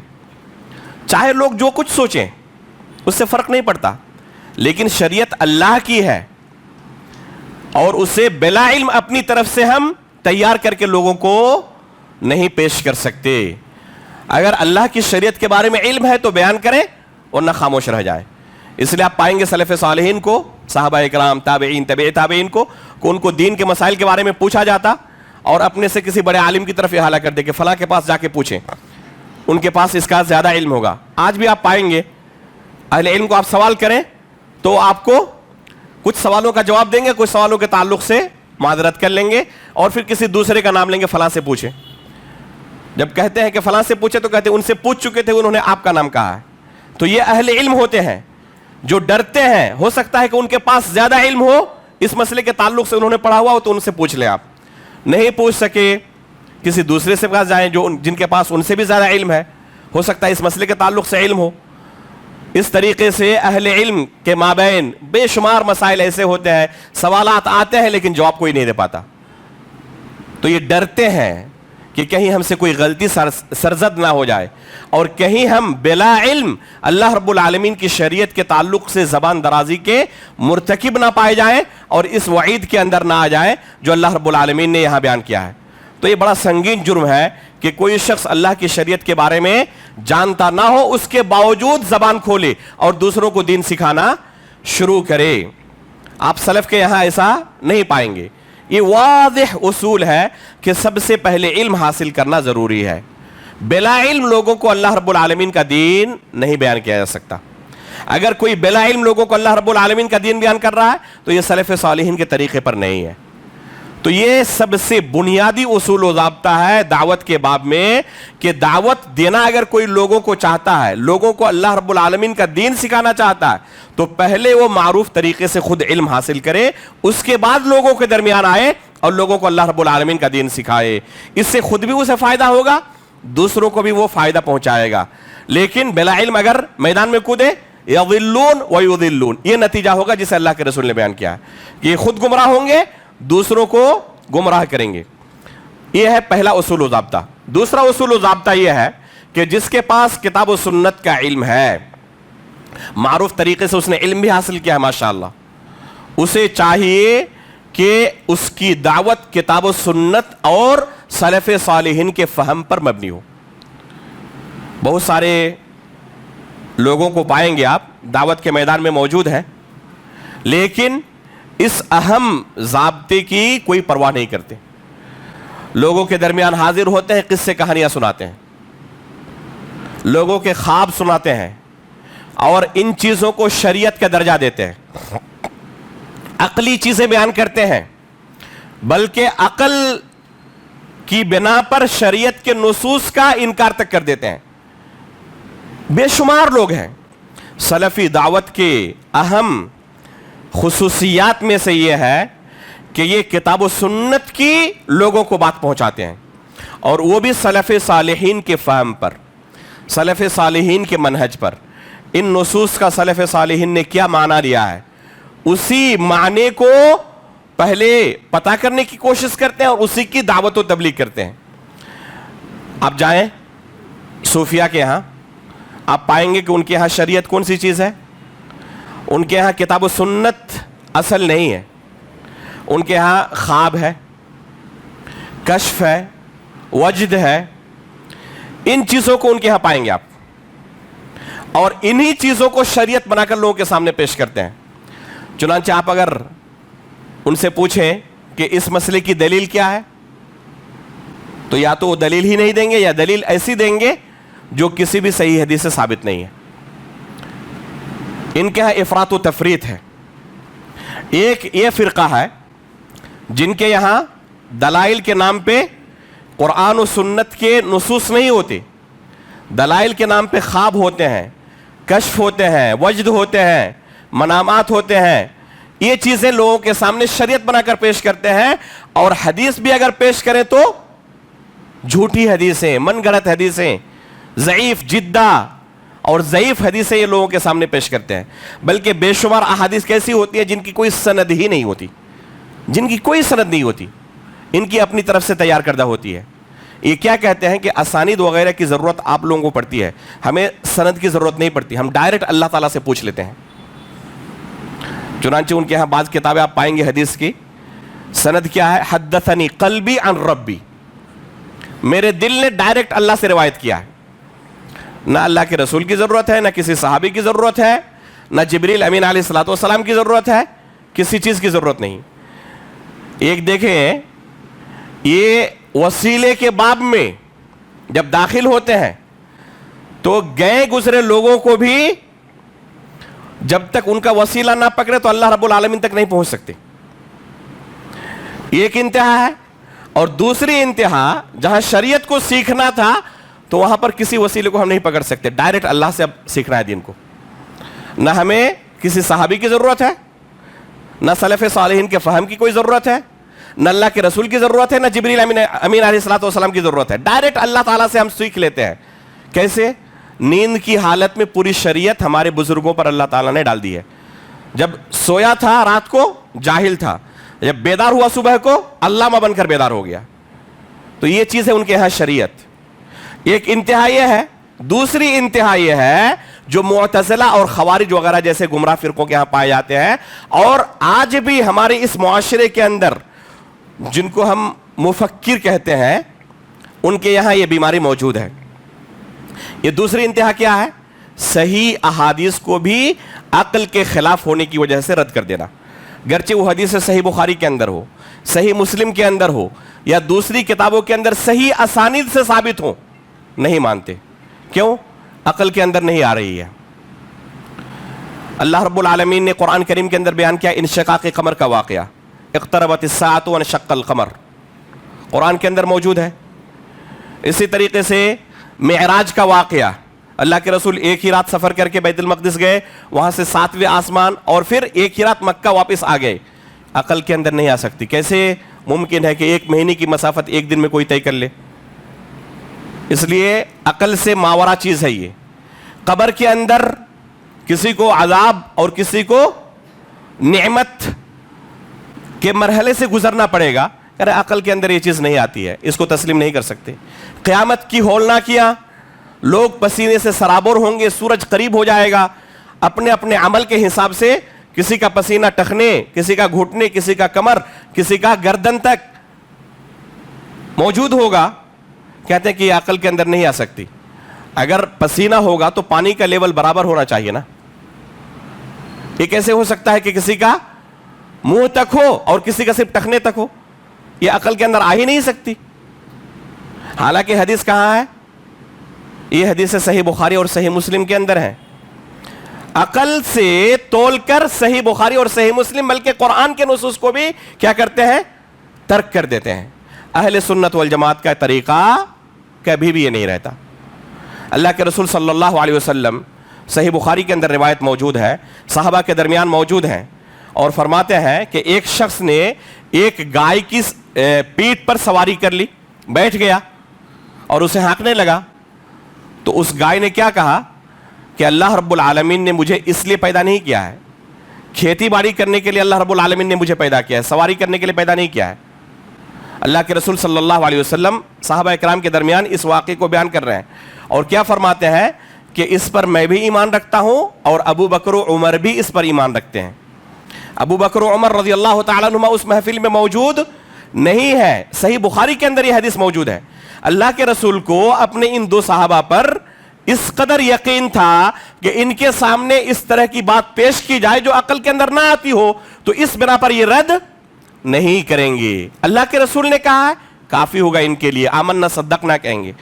چاہے لوگ جو کچھ سوچیں اس سے فرق نہیں پڑتا, لیکن شریعت اللہ کی ہے اور اسے بلا علم اپنی طرف سے ہم تیار کر کے لوگوں کو نہیں پیش کر سکتے. اگر اللہ کی شریعت کے بارے میں علم ہے تو بیان کریں ورنہ خاموش رہ جائے. اس لیے آپ پائیں گے سلف صالحین کو, صحابہ اکرام, تابعین, تبع تابعین کو, کہ ان کو دین کے مسائل کے بارے میں پوچھا جاتا اور اپنے سے کسی بڑے عالم کی طرف احالہ کر دے کہ فلاں کے پاس جا کے پوچھیں, ان کے پاس اس کا زیادہ علم ہوگا. آج بھی آپ پائیں گے اہل علم کو آپ سوال کریں تو آپ کو کچھ سوالوں کا جواب دیں گے, کچھ سوالوں کے تعلق سے معذرت کر لیں گے اور پھر کسی دوسرے کا نام لیں گے, فلاں سے پوچھیں. جب کہتے ہیں کہ فلاں سے پوچھے تو کہتے ہیں ان سے پوچھ چکے تھے, انہوں نے آپ کا نام کہا ہے. تو یہ اہل علم ہوتے ہیں جو ڈرتے ہیں. ہو سکتا ہے کہ ان کے پاس زیادہ علم ہو اس مسئلے کے تعلق سے, انہوں نے پڑھا ہوا ہو تو ان سے پوچھ لیں. آپ نہیں پوچھ سکے کسی دوسرے سے پاس جائیں جو جن کے پاس ان سے بھی زیادہ علم ہے, ہو سکتا ہے اس مسئلے کے تعلق سے علم ہو. اس طریقے سے اہل علم کے مابین بے شمار مسائل ایسے ہوتے ہیں, سوالات آتے ہیں لیکن جواب کوئی نہیں دے پاتا. تو یہ ڈرتے ہیں کہ کہیں ہم سے کوئی غلطی سرزد نہ ہو جائے اور کہیں ہم بلا علم اللہ رب العالمین کی شریعت کے تعلق سے زبان درازی کے مرتکب نہ پائے جائیں اور اس وعید کے اندر نہ آ جائیں جو اللہ رب العالمین نے یہاں بیان کیا ہے. تو یہ بڑا سنگین جرم ہے کہ کوئی شخص اللہ کی شریعت کے بارے میں جانتا نہ ہو, اس کے باوجود زبان کھولے اور دوسروں کو دین سکھانا شروع کرے. آپ سلف کے یہاں ایسا نہیں پائیں گے. یہ واضح اصول ہے کہ سب سے پہلے علم حاصل کرنا ضروری ہے. بلا علم لوگوں کو اللہ رب العالمین کا دین نہیں بیان کیا جا سکتا. اگر کوئی بلا علم لوگوں کو اللہ رب العالمین کا دین بیان کر رہا ہے تو یہ سلف صالحین کے طریقے پر نہیں ہے. تو یہ سب سے بنیادی اصول و ضابطہ ہے دعوت کے باب میں کہ دعوت دینا اگر کوئی لوگوں کو چاہتا ہے, لوگوں کو اللہ رب العالمین کا دین سکھانا چاہتا ہے, تو پہلے وہ معروف طریقے سے خود علم حاصل کرے, اس کے بعد لوگوں کے درمیان آئے اور لوگوں کو اللہ رب العالمین کا دین سکھائے. اس سے خود بھی اسے فائدہ ہوگا, دوسروں کو بھی وہ فائدہ پہنچائے گا. لیکن بلا علم اگر میدان میں کودے, یضلون ویضلون, یہ نتیجہ ہوگا جسے اللہ کے رسول نے بیان کیا ہے کہ یہ خود گمراہ ہوں گے, دوسروں کو گمراہ کریں گے. یہ ہے پہلا اصول و ضابطہ. دوسرا اصول و ضابطہ یہ ہے کہ جس کے پاس کتاب و سنت کا علم ہے, معروف طریقے سے اس نے علم بھی حاصل کیا ہے ماشاءاللہ, اسے چاہیے کہ اس کی دعوت کتاب و سنت اور سلف صالحین کے فہم پر مبنی ہو. بہت سارے لوگوں کو پائیں گے آپ دعوت کے میدان میں موجود ہیں لیکن اس اہم ضابطے کی کوئی پرواہ نہیں کرتے. لوگوں کے درمیان حاضر ہوتے ہیں, قصے کہانیاں سناتے ہیں, لوگوں کے خواب سناتے ہیں اور ان چیزوں کو شریعت کا درجہ دیتے ہیں, عقلی چیزیں بیان کرتے ہیں, بلکہ عقل کی بنا پر شریعت کے نصوص کا انکار تک کر دیتے ہیں. بے شمار لوگ ہیں. سلفی دعوت کے اہم خصوصیات میں سے یہ ہے کہ یہ کتاب و سنت کی لوگوں کو بات پہنچاتے ہیں اور وہ بھی سلف صالحین کے فہم پر, سلف صالحین کے منہج پر. ان نصوص کا سلف صالحین نے کیا معنی لیا ہے اسی معنی کو پہلے پتہ کرنے کی کوشش کرتے ہیں اور اسی کی دعوت و تبلیغ کرتے ہیں. آپ جائیں صوفیہ کے ہاں, آپ پائیں گے کہ ان کے یہاں شریعت کون سی چیز ہے؟ ان کے یہاں کتاب و سنت اصل نہیں ہے، ان کے یہاں خواب ہے، کشف ہے، وجد ہے، ان چیزوں کو ان کے یہاں پائیں گے آپ، اور انہی چیزوں کو شریعت بنا کر لوگوں کے سامنے پیش کرتے ہیں۔ چنانچہ آپ اگر ان سے پوچھیں کہ اس مسئلے کی دلیل کیا ہے، تو یا تو وہ دلیل ہی نہیں دیں گے یا دلیل ایسی دیں گے جو کسی بھی صحیح حدیث سے ثابت نہیں ہے۔ ان کے یہاں افراط و تفریط ہے۔ ایک یہ فرقہ ہے جن کے یہاں دلائل کے نام پہ قرآن و سنت کے نصوص نہیں ہوتے، دلائل کے نام پہ خواب ہوتے ہیں، کشف ہوتے ہیں، وجد ہوتے ہیں، منامات ہوتے ہیں۔ یہ چیزیں لوگوں کے سامنے شریعت بنا کر پیش کرتے ہیں، اور حدیث بھی اگر پیش کریں تو جھوٹی حدیثیں، من گھڑت حدیثیں، ضعیف جدہ اور ضعیف حدیثیں یہ لوگوں کے سامنے پیش کرتے ہیں۔ بلکہ بے شمار احادیث کیسی ہوتی ہے جن کی کوئی سند ہی نہیں ہوتی، جن کی کوئی سند نہیں ہوتی، ان کی اپنی طرف سے تیار کردہ ہوتی ہے۔ یہ کیا کہتے ہیں کہ اسانید وغیرہ کی ضرورت آپ لوگوں کو پڑتی ہے، ہمیں سند کی ضرورت نہیں پڑتی، ہم ڈائریکٹ اللہ تعالیٰ سے پوچھ لیتے ہیں۔ چنانچہ ان کے ہاں بعض کتابیں آپ پائیں گے حدیث کی، سند کیا ہے؟ حدثنی قلبی عن ربی، میرے دل نے ڈائریکٹ اللہ سے روایت کیا ہے۔ نہ اللہ کے رسول کی ضرورت ہے، نہ کسی صحابی کی ضرورت ہے، نہ جبریل امین علیہ الصلوۃ والسلام کی ضرورت ہے، کسی چیز کی ضرورت نہیں۔ ایک دیکھیں، یہ وسیلے کے باب میں جب داخل ہوتے ہیں تو گئے گزرے لوگوں کو بھی جب تک ان کا وسیلہ نہ پکڑے تو اللہ رب العالمین تک نہیں پہنچ سکتے۔ ایک انتہا ہے، اور دوسری انتہا جہاں شریعت کو سیکھنا تھا تو وہاں پر کسی وسیلے کو ہم نہیں پکڑ سکتے، ڈائریکٹ اللہ سے اب سیکھنا ہے دین کو۔ نہ ہمیں کسی صحابی کی ضرورت ہے، نہ سلف صالحین کے فہم کی کوئی ضرورت ہے، نہ اللہ کے رسول کی ضرورت ہے، نہ جبریل امین علیہ الصلوۃ والسلام کی ضرورت ہے، ڈائریکٹ اللہ تعالیٰ سے ہم سیکھ لیتے ہیں۔ کیسے؟ نیند کی حالت میں پوری شریعت ہمارے بزرگوں پر اللہ تعالیٰ نے ڈال دی ہے۔ جب سویا تھا رات کو جاہل تھا، جب بیدار ہوا صبح کو علامہ بن کر بیدار ہو گیا۔ تو یہ چیز ہے ان کے یہاں شریعت۔ ایک انتہا یہ ہے، دوسری انتہا یہ ہے جو معتزلہ اور خوارج وغیرہ جیسے گمراہ فرقوں کے یہاں پائے جاتے ہیں، اور آج بھی ہمارے اس معاشرے کے اندر جن کو ہم مفکر کہتے ہیں ان کے یہاں یہ بیماری موجود ہے۔ یہ دوسری انتہا کیا ہے؟ صحیح احادیث کو بھی عقل کے خلاف ہونے کی وجہ سے رد کر دینا، گرچہ وہ حدیث صحیح بخاری کے اندر ہو، صحیح مسلم کے اندر ہو، یا دوسری کتابوں کے اندر صحیح اسانید سے ثابت ہو، نہیں مانتے۔ کیوں؟ عقل کے اندر نہیں آ رہی ہے۔ اللہ رب العالمین نے قرآن کریم کے اندر بیان کیا انشقاق قمر کا واقعہ، اقتربت الساعۃ وانشق القمر، قرآن کے اندر موجود ہے۔ اسی طریقے سے معراج کا واقعہ، اللہ کے رسول ایک ہی رات سفر کر کے بیت المقدس گئے، وہاں سے 7ویں آسمان، اور پھر ایک ہی رات مکہ واپس آ گئے۔ عقل کے اندر نہیں آ سکتی۔ کیسے ممکن ہے کہ ایک مہینے کی مسافت ایک دن میں کوئی طے کر لے؟ اس لیے عقل سے ماورا چیز ہے یہ۔ قبر کے اندر کسی کو عذاب اور کسی کو نعمت کے مرحلے سے گزرنا پڑے گا، ارے عقل کے اندر یہ چیز نہیں آتی ہے، اس کو تسلیم نہیں کر سکتے۔ قیامت کی ہولناکیاں، لوگ پسینے سے سرابور ہوں گے، سورج قریب ہو جائے گا، اپنے اپنے عمل کے حساب سے کسی کا پسینہ ٹخنے، کسی کا گھٹنے، کسی کا کمر، کسی کا گردن تک موجود ہوگا۔ کہتے ہیں کہ یہ عقل کے اندر نہیں آ سکتی۔ اگر پسینہ ہوگا تو پانی کا لیول برابر ہونا چاہیے نا۔ یہ کیسے ہو سکتا ہے کہ کسی کا منہ تک ہو اور کسی کا صرف ٹخنے تک ہو؟ یہ عقل کے اندر آ ہی نہیں سکتی۔ حالانکہ حدیث کہاں ہے؟ یہ حدیث صحیح بخاری اور صحیح مسلم کے اندر ہے۔ عقل سے تول کر صحیح بخاری اور صحیح مسلم بلکہ قرآن کے نصوص کو بھی کیا کرتے ہیں؟ ترک کر دیتے ہیں۔ اہل سنت والجماعت کا طریقہ کبھی بھی یہ نہیں رہتا۔ اللہ کے رسول صلی اللہ علیہ وسلم، صحیح بخاری کے اندر روایت موجود ہے، صحابہ کے درمیان موجود ہیں، اور فرماتے ہیں کہ ایک شخص نے ایک گائے کی پیٹھ پر سواری کر لی، بیٹھ گیا اور اسے ہانکنے لگا، تو اس گائے نے کیا کہا کہ اللہ رب العالمین نے مجھے اس لیے پیدا نہیں کیا ہے، کھیتی باڑی کرنے کے لیے اللہ رب العالمین نے مجھے پیدا کیا ہے، سواری کرنے کے لیے پیدا نہیں کیا ہے۔ اللہ کے رسول صلی اللہ علیہ وسلم صحابہ اکرام کے درمیان اس واقعے کو بیان کر رہے ہیں، اور کیا فرماتے ہیں کہ اس پر میں بھی ایمان رکھتا ہوں اور ابو بکر و عمر بھی اس پر ایمان رکھتے ہیں. ابو بکر و عمر رضی اللہ تعالیٰ عنہما اس محفل میں موجود نہیں ہے. صحیح بخاری کے اندر یہ حدیث موجود ہے. اللہ کے رسول کو اپنے ان دو صحابہ پر اس قدر یقین تھا کہ ان کے سامنے اس طرح کی بات پیش کی جائے جو عقل کے اندر نہ آتی ہو تو اس بنا پر یہ رد نہیں کریں گے. اللہ کے رسول نے کہا ہے کافی ہوگا ان کے لیے, آمنا صدقنا کہیں گے.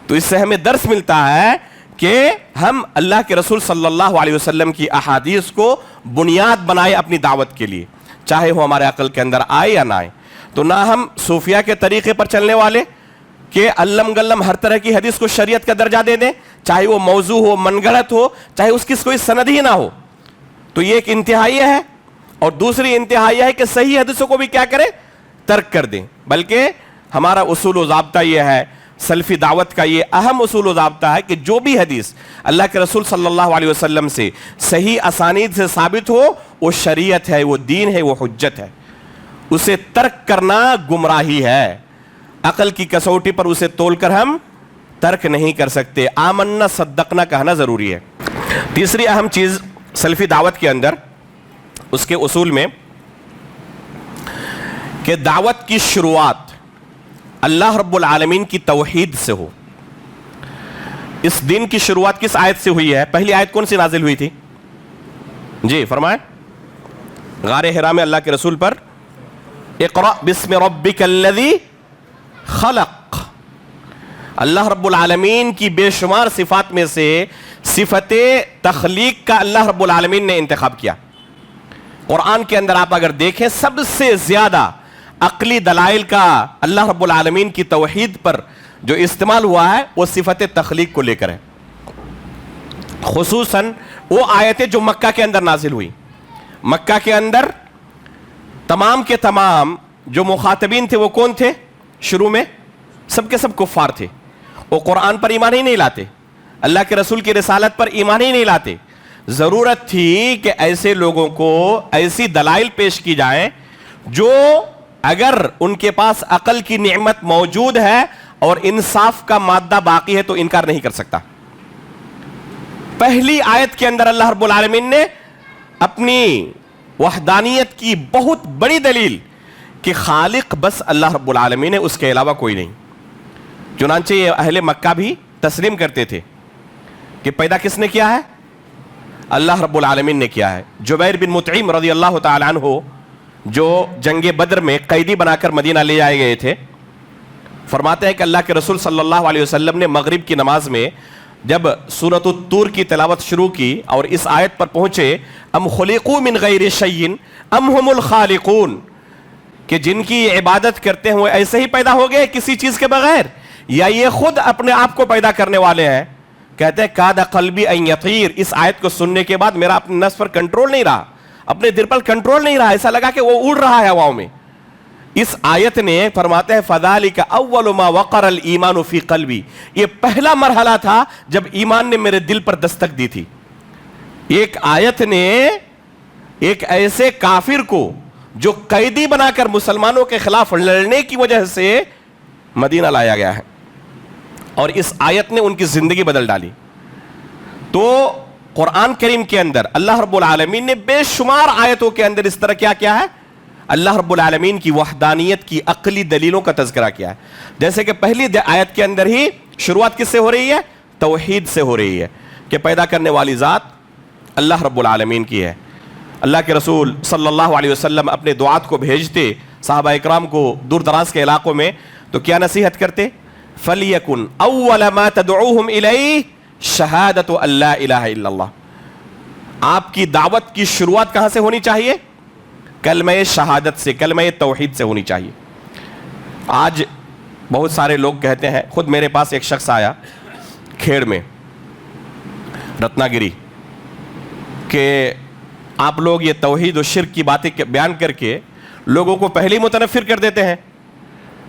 تو اس سے ہمیں درس ملتا ہے کہ ہم اللہ کے رسول صلی اللہ علیہ وسلم کی احادیث کو بنیاد بنائے اپنی دعوت کے لیے, چاہے وہ ہمارے عقل کے اندر آئے یا نہ آئے. تو نہ ہم صوفیہ کے طریقے پر چلنے والے کہ علم گلم ہر طرح کی حدیث کو شریعت کا درجہ دے دیں, چاہے وہ موضوع ہو, من گھڑت ہو, چاہے اس کی کوئی سند ہی نہ ہو. تو یہ ایک انتہائی ہے. اور دوسری انتہائی ہے کہ صحیح حدیثوں کو بھی کیا کریں, ترک کر دیں. بلکہ ہمارا اصول و ضابطہ یہ ہے, سلفی دعوت کا یہ اہم اصول و ضابطہ ہے کہ جو بھی حدیث اللہ کے رسول صلی اللہ علیہ وسلم سے صحیح اسانید سے ثابت ہو وہ شریعت ہے, وہ دین ہے, وہ حجت ہے. اسے ترک کرنا گمراہی ہے. عقل کی کسوٹی پر اسے تول کر ہم ترک نہیں کر سکتے. آمنا صدقنا کہنا ضروری ہے. تیسری اہم چیز سلفی دعوت کے اندر اس کے اصول میں کہ دعوت کی شروعات اللہ رب العالمین کی توحید سے ہو. اس دن کی شروعات کس آیت سے ہوئی ہے؟ پہلی آیت کون سی نازل ہوئی تھی؟ جی فرمائیں. غار حرا میں اللہ کے رسول پر اقرأ بسم ربک الذی خلق. اللہ رب العالمین کی بے شمار صفات میں سے صفت تخلیق کا اللہ رب العالمین نے انتخاب کیا. قرآن کے اندر آپ اگر دیکھیں سب سے زیادہ عقلی دلائل کا اللہ رب العالمین کی توحید پر جو استعمال ہوا ہے وہ صفت تخلیق کو لے کر ہے. خصوصاً وہ آیتیں جو مکہ کے اندر نازل ہوئی. مکہ کے اندر تمام کے تمام جو مخاطبین تھے وہ کون تھے؟ شروع میں سب کے سب کفار تھے. وہ قرآن پر ایمان ہی نہیں لاتے, اللہ کے رسول کی رسالت پر ایمان ہی نہیں لاتے. ضرورت تھی کہ ایسے لوگوں کو ایسی دلائل پیش کی جائیں جو اگر ان کے پاس عقل کی نعمت موجود ہے اور انصاف کا مادہ باقی ہے تو انکار نہیں کر سکتا. پہلی آیت کے اندر اللہ رب العالمین نے اپنی وحدانیت کی بہت بڑی دلیل کہ خالق بس اللہ رب العالمین ہے, اس کے علاوہ کوئی نہیں. چنانچہ یہ اہل مکہ بھی تسلیم کرتے تھے کہ پیدا کس نے کیا ہے؟ اللہ رب العالمین نے کیا ہے. جبیر بن مطعم رضی اللہ تعالی عنہ جو جنگ بدر میں قیدی بنا کر مدینہ لے جائے گئے تھے, فرماتے ہیں کہ اللہ کے رسول صلی اللہ علیہ وسلم نے مغرب کی نماز میں جب سورۃ الطور کی تلاوت شروع کی اور اس آیت پر پہنچے ام خلقوا من غیر شیء ام هم الخالقون, کہ جن کی عبادت کرتے ہیں وہ ایسے ہی پیدا ہو گئے کسی چیز کے بغیر یا یہ خود اپنے آپ کو پیدا کرنے والے ہیں. کہتے ہیں کاد قلبی ان یطیر. اس آیت کو سننے کے بعد میرا اپنے نفس پر کنٹرول نہیں رہا, اپنے دل پر کنٹرول نہیں رہا, ایسا لگا کہ وہ اڑ رہا ہے ہواؤں میں. اس آیت نے فرماتے ہیں فذالک اول ما وقر الایمان فی قلبی, یہ پہلا مرحلہ تھا جب ایمان نے میرے دل پر دستک دی تھی. ایک آیت نے ایک ایسے کافر کو جو قیدی بنا کر مسلمانوں کے خلاف لڑنے کی وجہ سے مدینہ لایا گیا ہے, اور اس آیت نے ان کی زندگی بدل ڈالی. تو قرآن کریم کے اندر اللہ رب العالمین نے بے شمار آیتوں کے اندر اس طرح کیا ہے, اللہ رب العالمین کی وحدانیت کی عقلی دلیلوں کا تذکرہ کیا ہے. جیسے کہ پہلی آیت کے اندر ہی شروعات کس سے ہو رہی ہے؟ توحید سے ہو رہی ہے کہ پیدا کرنے والی ذات اللہ رب العالمین کی ہے. اللہ کے رسول صلی اللہ علیہ وسلم اپنے دعات کو بھیجتے صحابہ اکرام کو دور دراز کے علاقوں میں تو کیا نصیحت کرتے؟ فَلْيَكُنْ أَوَّلَ مَا تَدْعُوهُمْ إِلَيْهِ شَهَادَةُ أَن لَا إِلَهَ إِلَّا اللَّهِ. آپ کی دعوت کی شروعات کہاں سے ہونی چاہیے؟ کلمہ شہادت سے, کلمہ توحید سے ہونی چاہیے. آج بہت سارے لوگ کہتے ہیں, خود میرے پاس ایک شخص آیا کھیڑ میں رتنا گری کہ آپ لوگ یہ توحید و شرک کی باتیں بیان کر کے لوگوں کو پہلے ہی متنفر کر دیتے ہیں,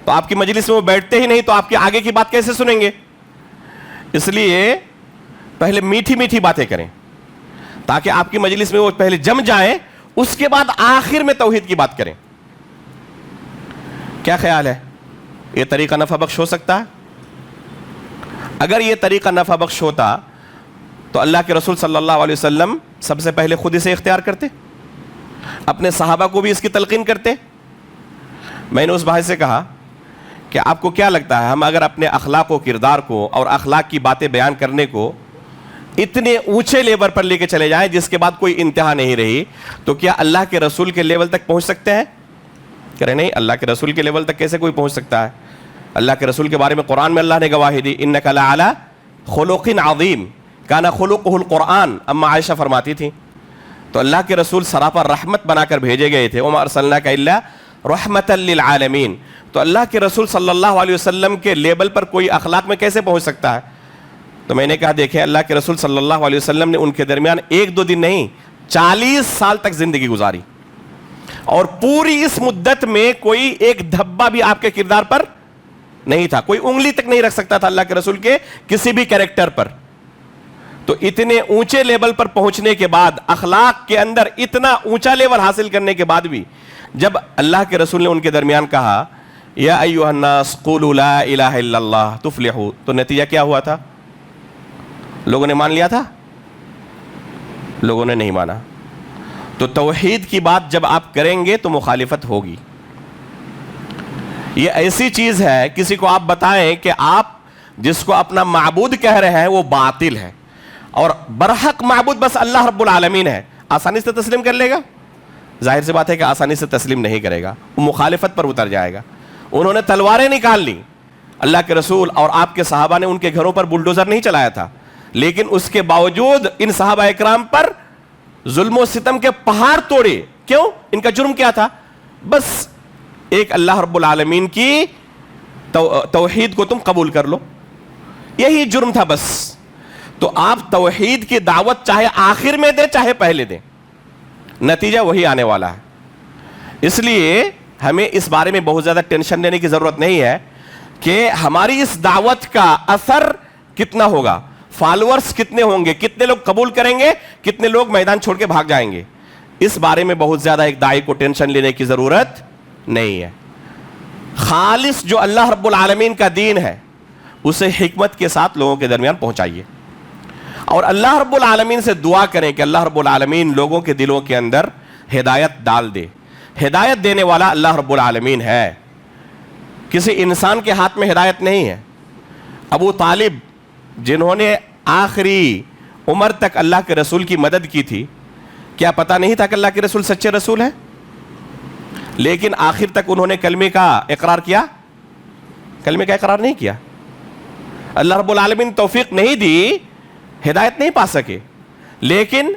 تو آپ کی مجلس میں وہ بیٹھتے ہی نہیں تو آپ کی آگے کی بات کیسے سنیں گے؟ اس لیے پہلے میٹھی میٹھی باتیں کریں تاکہ آپ کی مجلس میں وہ پہلے جم جائیں, اس کے بعد آخر میں توحید کی بات کریں. کیا خیال ہے, یہ طریقہ نفع بخش ہو سکتا ہے؟ اگر یہ طریقہ نفع بخش ہوتا تو اللہ کے رسول صلی اللہ علیہ وسلم سب سے پہلے خود اسے اختیار کرتے، اپنے صحابہ کو بھی اس کی تلقین کرتے۔ میں نے اس بھائی سے کہا کہ آپ کو کیا لگتا ہے، ہم اگر اپنے اخلاق و کردار کو اور اخلاق کی باتیں بیان کرنے کو اتنے اونچے لیول پر لے کے چلے جائیں جس کے بعد کوئی انتہا نہیں رہی، تو کیا اللہ کے رسول کے لیول تک پہنچ سکتے ہیں؟ کہہ رہے نہیں، اللہ کے رسول کے لیول تک کیسے کوئی پہنچ سکتا ہے؟ اللہ کے رسول کے بارے میں قرآن میں اللہ نے گواہی دی، انک لعلی خلق عظیم کان خلقہ القرآن، اما عائشہ فرماتی تھی۔ تو اللہ کے رسول سراپا رحمت بنا کر بھیجے گئے تھے، وما ارسلناک الا رحمتا للعالمین۔ تو اللہ کے رسول صلی اللہ علیہ وسلم کے لیول پر کوئی اخلاق میں کیسے پہنچ سکتا ہے؟ تو میں نے کہا دیکھیں، اللہ کے رسول صلی اللہ علیہ وسلم نے ان کے درمیان ایک دو دن نہیں 40 سال تک زندگی گزاری، اور پوری اس مدت میں کوئی ایک دھبا بھی آپ کے کردار پر نہیں تھا، کوئی انگلی تک نہیں رکھ سکتا تھا اللہ کے رسول کے کسی بھی کریکٹر پر۔ تو اتنے اونچے لیول پر پہنچنے کے بعد، اخلاق کے اندر اتنا اونچا لیول حاصل کرنے کے بعد بھی جب اللہ کے رسول نے ان کے درمیان کہا یا ایھا الناس قولوا لا الہ الا اللہ تفلحوا، تو نتیجہ کیا ہوا تھا؟ لوگوں نے مان لیا تھا؟ لوگوں نے نہیں مانا۔ تو توحید کی بات جب آپ کریں گے تو مخالفت ہوگی۔ یہ ایسی چیز ہے، کسی کو آپ بتائیں کہ آپ جس کو اپنا معبود کہہ رہے ہیں وہ باطل ہے اور برحق معبود بس اللہ رب العالمین ہے، آسانی سے تسلیم کر لے گا؟ ظاہر سی بات ہے کہ آسانی سے تسلیم نہیں کرے گا، وہ مخالفت پر اتر جائے گا۔ انہوں نے تلواریں نکال لی، اللہ کے رسول اور آپ کے صحابہ نے ان کے گھروں پر بلڈوزر نہیں چلایا تھا، لیکن اس کے باوجود ان صحابہ اکرام پر ظلم و ستم کے پہاڑ توڑے۔ کیوں؟ ان کا جرم کیا تھا؟ بس ایک اللہ رب العالمین کی توحید کو تم قبول کر لو، یہی جرم تھا بس۔ تو آپ توحید کی دعوت چاہے آخر میں دیں چاہے پہلے دیں، نتیجہ وہی آنے والا ہے۔ اس لیے ہمیں اس بارے میں بہت زیادہ ٹینشن لینے کی ضرورت نہیں ہے کہ ہماری اس دعوت کا اثر کتنا ہوگا، فالورز کتنے ہوں گے، کتنے لوگ قبول کریں گے، کتنے لوگ میدان چھوڑ کے بھاگ جائیں گے۔ اس بارے میں بہت زیادہ ایک داعی کو ٹینشن لینے کی ضرورت نہیں ہے۔ خالص جو اللہ رب العالمین کا دین ہے اسے حکمت کے ساتھ لوگوں کے درمیان پہنچائیے، اور اللہ رب العالمین سے دعا کریں کہ اللہ رب العالمین لوگوں کے دلوں کے اندر ہدایت ڈال دے۔ ہدایت دینے والا اللہ رب العالمین ہے، کسی انسان کے ہاتھ میں ہدایت نہیں ہے۔ ابو طالب جنہوں نے آخری عمر تک اللہ کے رسول کی مدد کی تھی، کیا پتہ نہیں تھا کہ اللہ کے رسول سچے رسول ہیں؟ لیکن آخر تک انہوں نے کلمے کا اقرار کیا؟ کلمے کا اقرار نہیں کیا۔ اللہ رب العالمین توفیق نہیں دی، ہدایت نہیں پا سکے۔ لیکن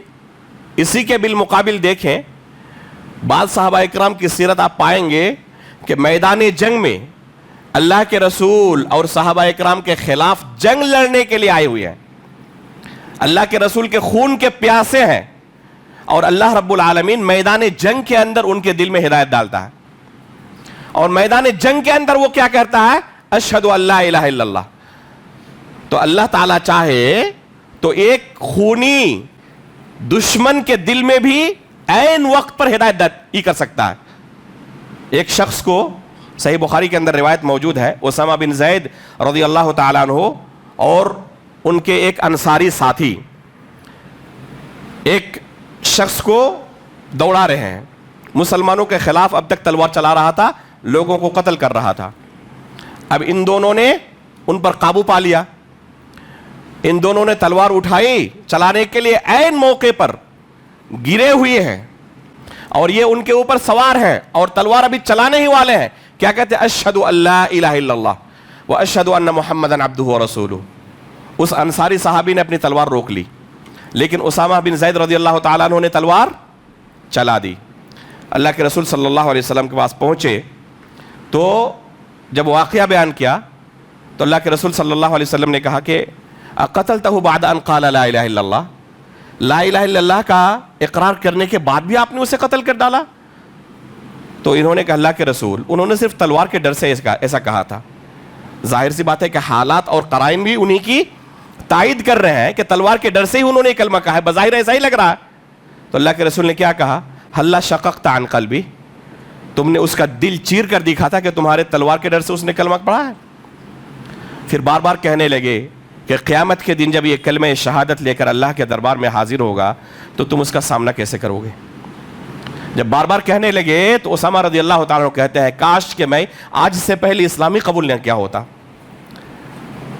اسی کے بالمقابل دیکھیں، بعض صحابہ اکرام کی سیرت آپ پائیں گے کہ میدان جنگ میں اللہ کے رسول اور صحابہ اکرام کے خلاف جنگ لڑنے کے لیے آئے ہوئے ہیں، اللہ کے رسول کے خون کے پیاسے ہیں، اور اللہ رب العالمین میدان جنگ کے اندر ان کے دل میں ہدایت ڈالتا ہے، اور میدان جنگ کے اندر وہ کیا کہتا ہے؟ اشہد ان لا الہ الا اللہ۔ تو اللہ تعالیٰ چاہے تو ایک خونی دشمن کے دل میں بھی عین وقت پر ہدایت ہی کر سکتا ہے۔ ایک شخص کو صحیح بخاری کے اندر روایت موجود ہے، اسامہ بن زید رضی اللہ تعالیٰ عنہ اور ان کے ایک انصاری ساتھی ایک شخص کو دوڑا رہے ہیں، مسلمانوں کے خلاف اب تک تلوار چلا رہا تھا، لوگوں کو قتل کر رہا تھا۔ اب ان دونوں نے ان پر قابو پا لیا، ان دونوں نے تلوار اٹھائی چلانے کے لیے، عین موقع پر گرے ہوئے ہیں اور یہ ان کے اوپر سوار ہیں اور تلوار ابھی چلانے ہی والے ہیں۔ کیا کہتے ہیں؟ اشہد ان لا الہ الا اللہ واشہد ان محمدا عبدہ ورسولہ۔ اس انصاری صحابی نے اپنی تلوار روک لی، لیکن اسامہ بن زید رضی اللہ تعالیٰ عنہ نے تلوار چلا دی۔ اللہ کے رسول صلی اللہ علیہ وسلم کے پاس پہنچے تو جب واقعہ بیان کیا تو اللہ کے رسول صلی اللہ علیہ وسلم نے کہا کہ قتلتہ بعد ان قال لا الہ الا اللہ، لا الہ الا اللہ کا اقرار کرنے کے بعد بھی آپ نے اسے قتل کر ڈالا؟ تو انہوں نے کہا اللہ کے رسول، انہوں نے صرف تلوار کے ڈر سے ایسا کہا تھا۔ ظاہر سی بات ہے کہ حالات اور قرائن بھی انہی کی تائید کر رہے ہیں کہ تلوار کے ڈر سے ہی انہوں نے کلمہ کہا ہے، بظاہر ایسا ہی لگ رہا ہے۔ تو اللہ کے رسول نے کیا کہا؟ ہلا شققت عن قلبی، تم نے اس کا دل چیر کر دکھا تھا کہ تمہارے تلوار کے ڈر سے اس نے کلمہ پڑھا ہے؟ پھر بار بار کہنے لگے کہ قیامت کے دن جب یہ کلمہ شہادت لے کر اللہ کے دربار میں حاضر ہوگا تو تم اس کا سامنا کیسے کرو گے؟ جب بار بار کہنے لگے تو اسامہ رضی اللہ تعالیٰ عنہ کہتے ہیں کاش کہ میں آج سے پہلے اسلامی قبول نہ کیا ہوتا۔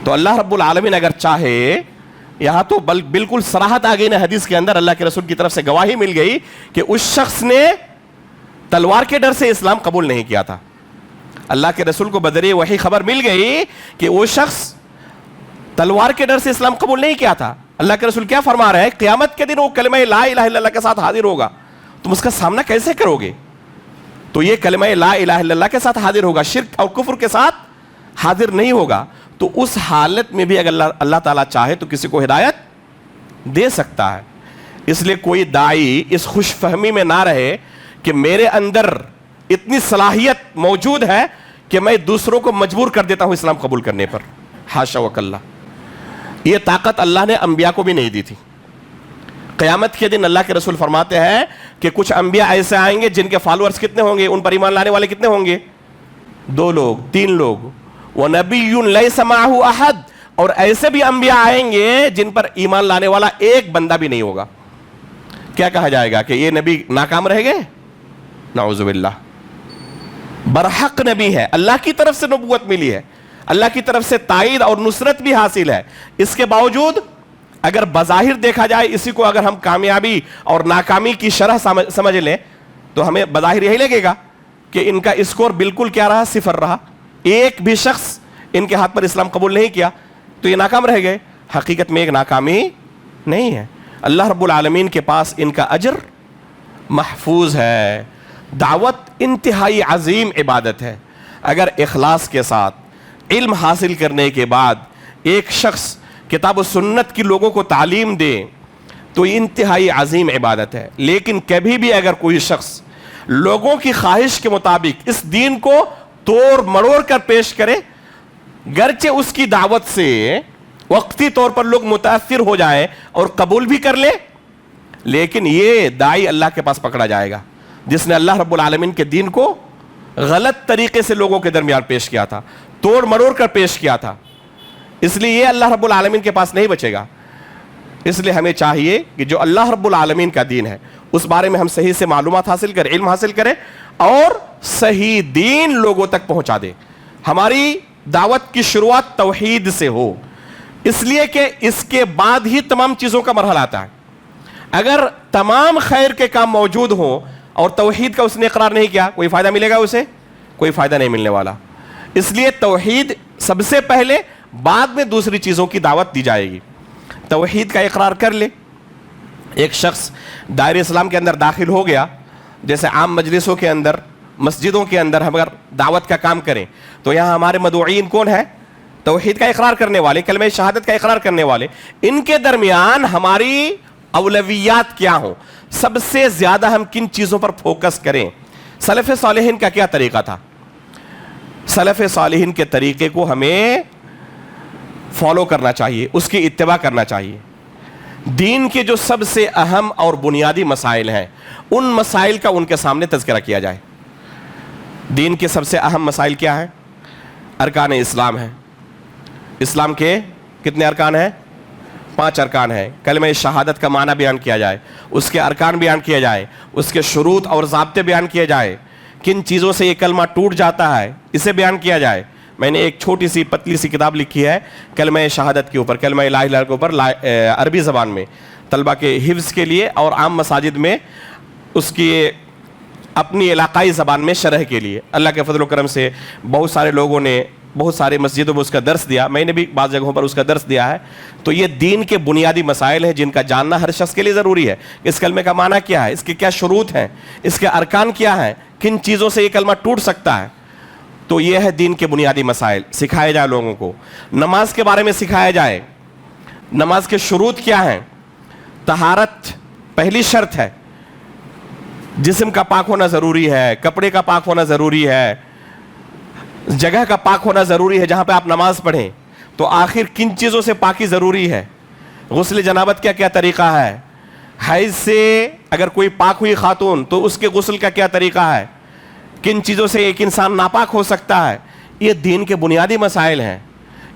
تو اللہ رب العالمین اگر چاہے، یہاں تو بالکل صراحت آ گئی نا حدیث کے اندر، اللہ کے رسول کی طرف سے گواہی مل گئی کہ اس شخص نے تلوار کے ڈر سے اسلام قبول نہیں کیا تھا۔ اللہ کے رسول کو بدریہ وحی خبر مل گئی کہ وہ شخص تلوار کے ڈر سے اسلام قبول نہیں کیا تھا۔ اللہ کے رسول کیا فرما رہے ہیں؟ قیامت کے دن وہ کلمہ لا الہ الا اللہ کے ساتھ حاضر ہوگا، تم اس کا سامنا کیسے کرو گے؟ تو یہ کلمہ لا الہ الا اللہ کے ساتھ حاضر ہوگا، شرک اور کفر کے ساتھ حاضر نہیں ہوگا۔ تو اس حالت میں بھی اگر اللہ تعالیٰ چاہے تو کسی کو ہدایت دے سکتا ہے۔ اس لیے کوئی داعی اس خوش فہمی میں نہ رہے کہ میرے اندر اتنی صلاحیت موجود ہے کہ میں دوسروں کو مجبور کر دیتا ہوں اسلام قبول کرنے پر، حاشا وکلا۔ یہ طاقت اللہ نے انبیاء کو بھی نہیں دی تھی۔ قیامت کے دن اللہ کے رسول فرماتے ہیں کہ کچھ انبیاء ایسے آئیں گے جن کے فالورز کتنے ہوں گے، ان پر ایمان لانے والے کتنے ہوں گے؟ 2 لوگ 3 لوگ۔ وَنَبِيٌّ لَيْسَ مَعَهُ أَحَدٌ، اور ایسے بھی انبیاء آئیں گے جن پر ایمان لانے والا ایک بندہ بھی نہیں ہوگا۔ کیا کہا جائے گا کہ یہ نبی ناکام رہ گئے؟ نعوذ باللہ، برحق نبی ہے، اللہ کی طرف سے نبوت ملی ہے، اللہ کی طرف سے تائید اور نصرت بھی حاصل ہے۔ اس کے باوجود اگر بظاہر دیکھا جائے اسی کو اگر ہم کامیابی اور ناکامی کی شرح سمجھ لیں تو ہمیں بظاہر یہی لگے گا کہ ان کا اسکور بالکل کیا رہا؟ 0 رہا۔ ایک بھی شخص ان کے ہاتھ پر اسلام قبول نہیں کیا تو یہ ناکام رہ گئے۔ حقیقت میں ایک ناکامی نہیں ہے، اللہ رب العالمین کے پاس ان کا اجر محفوظ ہے۔ دعوت انتہائی عظیم عبادت ہے۔ اگر اخلاص کے ساتھ علم حاصل کرنے کے بعد ایک شخص کتاب و سنت کی لوگوں کو تعلیم دے تو یہ انتہائی عظیم عبادت ہے۔ لیکن کبھی بھی اگر کوئی شخص لوگوں کی خواہش کے مطابق اس دین کو توڑ مڑوڑ کر پیش کرے، گرچہ اس کی دعوت سے وقتی طور پر لوگ متاثر ہو جائیں اور قبول بھی کر لے، لیکن یہ داعی اللہ کے پاس پکڑا جائے گا جس نے اللہ رب العالمین کے دین کو غلط طریقے سے لوگوں کے درمیان پیش کیا تھا، توڑ مڑوڑ کر پیش کیا تھا۔ اس لیے یہ اللہ رب العالمین کے پاس نہیں بچے گا۔ اس لیے ہمیں چاہیے کہ جو اللہ رب العالمین کا دین ہے اس بارے میں ہم صحیح سے معلومات حاصل کریں، علم حاصل کریں اور صحیح دین لوگوں تک پہنچا دیں۔ ہماری دعوت کی شروعات توحید سے ہو، اس لیے کہ اس کے بعد ہی تمام چیزوں کا مرحلہ آتا ہے۔ اگر تمام خیر کے کام موجود ہوں اور توحید کا اس نے اقرار نہیں کیا، کوئی فائدہ ملے گا اسے؟ کوئی فائدہ نہیں ملنے والا۔ اس لیے توحید سب سے پہلے، بعد میں دوسری چیزوں کی دعوت دی جائے گی۔ توحید کا اقرار کر لے۔ ایک شخص دائرہ اسلام کے اندر داخل ہو گیا، جیسے عام مجلسوں کے اندر، مسجدوں کے اندر ہم اگر دعوت کا کام کریں تو یہاں ہمارے مدعوین کون ہیں؟ توحید کا اقرار کرنے والے، کلمہ شہادت کا اقرار کرنے والے۔ ان کے درمیان ہماری اولویات کیا ہوں، سب سے زیادہ ہم کن چیزوں پر فوکس کریں؟ سلف صالحین کا کیا طریقہ تھا؟ سلف صالحین کے طریقے کو ہمیں فالو کرنا چاہیے، اس کی اتباع کرنا چاہیے۔ دین کے جو سب سے اہم اور بنیادی مسائل ہیں ان مسائل کا ان کے سامنے تذکرہ کیا جائے۔ دین کے سب سے اہم مسائل کیا ہیں؟ ارکان اسلام ہیں۔ اسلام کے کتنے ارکان ہیں؟ 5 ارکان ہیں۔ کلمہ شہادت کا معنی بیان کیا جائے، اس کے ارکان بیان کیا جائے، اس کے شروط اور ضابطے بیان کیے جائے، کن چیزوں سے یہ کلمہ ٹوٹ جاتا ہے اسے بیان کیا جائے۔ میں نے ایک چھوٹی سی پتلی سی کتاب لکھی ہے کلمہ شہادت کے اوپر، کلمہ لا الہ الا اللہ کے اوپر، عربی زبان میں طلبہ کے حفظ کے لیے اور عام مساجد میں اس کی اپنی علاقائی زبان میں شرح کے لیے۔ اللہ کے فضل و کرم سے بہت سارے لوگوں نے بہت سارے مسجدوں میں اس کا درس دیا، میں نے بھی بعض جگہوں پر اس کا درس دیا ہے۔ تو یہ دین کے بنیادی مسائل ہیں جن کا جاننا ہر شخص کے لیے ضروری ہے۔ اس کلمے کا معنی کیا ہے، اس کے کیا شروط ہیں، اس کے ارکان کیا ہیں، کن چیزوں سے یہ کلمہ ٹوٹ سکتا ہے۔ تو یہ ہے دین کے بنیادی مسائل، سکھائے جائے لوگوں کو۔ نماز کے بارے میں سکھایا جائے، نماز کے شروط کیا ہیں۔ طہارت پہلی شرط ہے، جسم کا پاک ہونا ضروری ہے، کپڑے کا پاک ہونا ضروری ہے، جگہ کا پاک ہونا ضروری ہے جہاں پہ آپ نماز پڑھیں۔ تو آخر کن چیزوں سے پاکی ضروری ہے؟ غسل جنابت کا کیا طریقہ ہے؟ حیض سے اگر کوئی پاک ہوئی خاتون تو اس کے غسل کا کیا طریقہ ہے؟ کن چیزوں سے ایک انسان ناپاک ہو سکتا ہے؟ یہ دین کے بنیادی مسائل ہیں،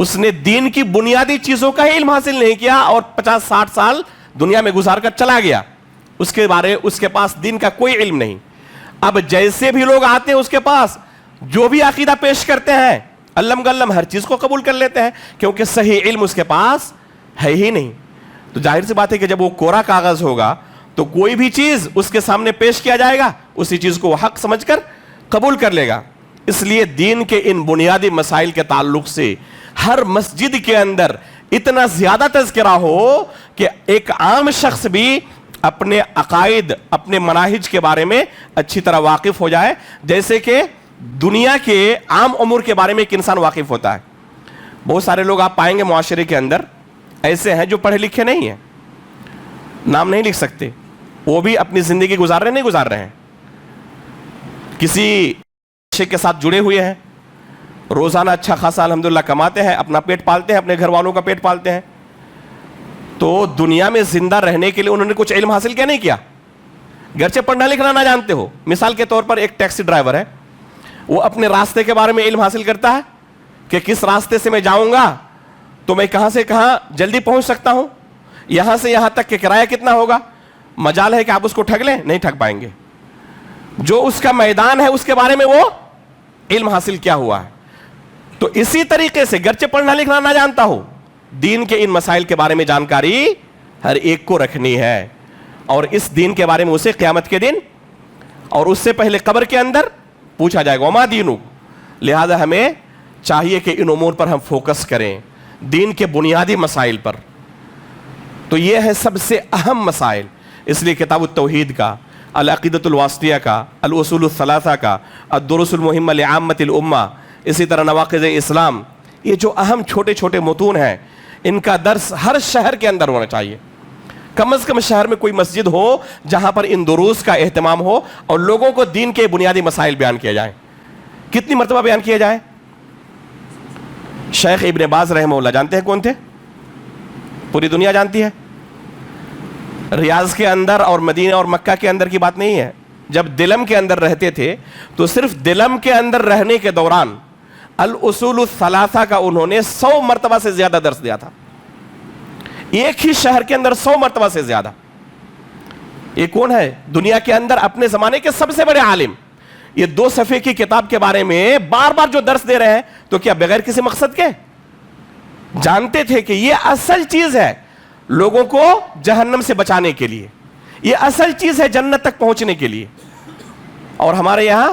اس نے دین کی بنیادی چیزوں کا ہی علم حاصل نہیں کیا اور 50-60 سال دنیا میں گزار کر چلا گیا، اس کے پاس دین کا کوئی علم نہیں۔ اب جیسے بھی لوگ آتے ہیں اس کے پاس جو بھی عقیدہ پیش کرتے ہیں علم گلم ہر چیز کو قبول کر لیتے ہیں، کیونکہ صحیح علم اس کے پاس ہے ہی نہیں۔ تو ظاہر سی بات ہے کہ جب وہ کورا کاغذ ہوگا تو کوئی بھی چیز اس کے سامنے پیش کیا جائے گا، اسی چیز کو وہ حق سمجھ کر قبول کر لے گا۔ اس لیے دین کے ان بنیادی مسائل کے تعلق سے ہر مسجد کے اندر اتنا زیادہ تذکرہ ہو کہ ایک عام شخص بھی اپنے عقائد، اپنے مناہج کے بارے میں اچھی طرح واقف ہو جائے، جیسے کہ دنیا کے عام امور کے بارے میں ایک انسان واقف ہوتا ہے۔ بہت سارے لوگ آپ پائیں گے معاشرے کے اندر ایسے ہیں جو پڑھے لکھے نہیں ہیں، نام نہیں لکھ سکتے، وہ بھی اپنی زندگی گزار رہے ہیں، کسی پیشے کے ساتھ جڑے ہوئے ہیں، روزانہ اچھا خاصا الحمدللہ کماتے ہیں، اپنا پیٹ پالتے ہیں، اپنے گھر والوں کا پیٹ پالتے ہیں۔ تو دنیا میں زندہ رہنے کے لیے انہوں نے کچھ علم حاصل کیا نہیں کیا، گرچہ پڑھنا لکھنا نہ جانتے ہو۔ مثال کے طور پر ایک ٹیکسی ڈرائیور ہے، وہ اپنے راستے کے بارے میں علم حاصل کرتا ہے کہ کس راستے سے میں جاؤں گا تو میں کہاں سے کہاں جلدی پہنچ سکتا ہوں، یہاں سے یہاں تک کہ کرایہ کتنا ہوگا۔ مجال ہے کہ آپ اس کو ٹھگ لیں، نہیں ٹھگ پائیں گے۔ جو اس کا میدان ہے اس کے بارے میں وہ علم حاصل کیا ہوا ہے۔ تو اسی طریقے سے گرچہ پڑھنا لکھنا نہ جانتا ہو، دین کے ان مسائل کے بارے میں جانکاری ہر ایک کو رکھنی ہے، اور اس دین کے بارے میں اسے قیامت کے دن اور اس سے پہلے قبر کے اندر پوچھا جائے گا وما دینک۔ لہذا ہمیں چاہیے کہ ان امور پر ہم فوکس کریں، دین کے بنیادی مسائل پر۔ تو یہ ہے سب سے اہم مسائل، اس لیے کتاب التوحید کا، العقیدۃ الواسطیہ کا، الاصول الثلاثہ کا، الدروس المہمہ لعامۃ الامہ، اسی طرح نواقض اسلام، یہ جو اہم چھوٹے چھوٹے متون ہیں ان کا درس ہر شہر کے اندر ہونا چاہیے۔ کم از کم شہر میں کوئی مسجد ہو جہاں پر ان دروس کا اہتمام ہو اور لوگوں کو دین کے بنیادی مسائل بیان کیے جائیں۔ کتنی مرتبہ بیان کیے جائیں؟ شیخ ابن باز رحمہ اللہ جانتے ہیں کون تھے؟ پوری دنیا جانتی ہے۔ ریاض کے اندر اور مدینہ اور مکہ کے اندر کی بات نہیں ہے، جب دلم کے اندر رہتے تھے تو صرف دلم کے اندر رہنے کے دوران الاصول الثلاثہ کا انہوں نے 100 مرتبہ سے زیادہ درس دیا تھا، ایک ہی شہر کے اندر 100 مرتبہ سے زیادہ۔ یہ کون ہے؟ دنیا کے اندر اپنے زمانے کے سب سے بڑے عالم، یہ 2 صفحے کی کتاب کے بارے میں بار بار جو درس دے رہے ہیں، تو کیا بغیر کسی مقصد کے؟ جانتے تھے کہ یہ اصل چیز ہے لوگوں کو جہنم سے بچانے کے لیے، یہ اصل چیز ہے جنت تک پہنچنے کے لیے۔ اور ہمارے یہاں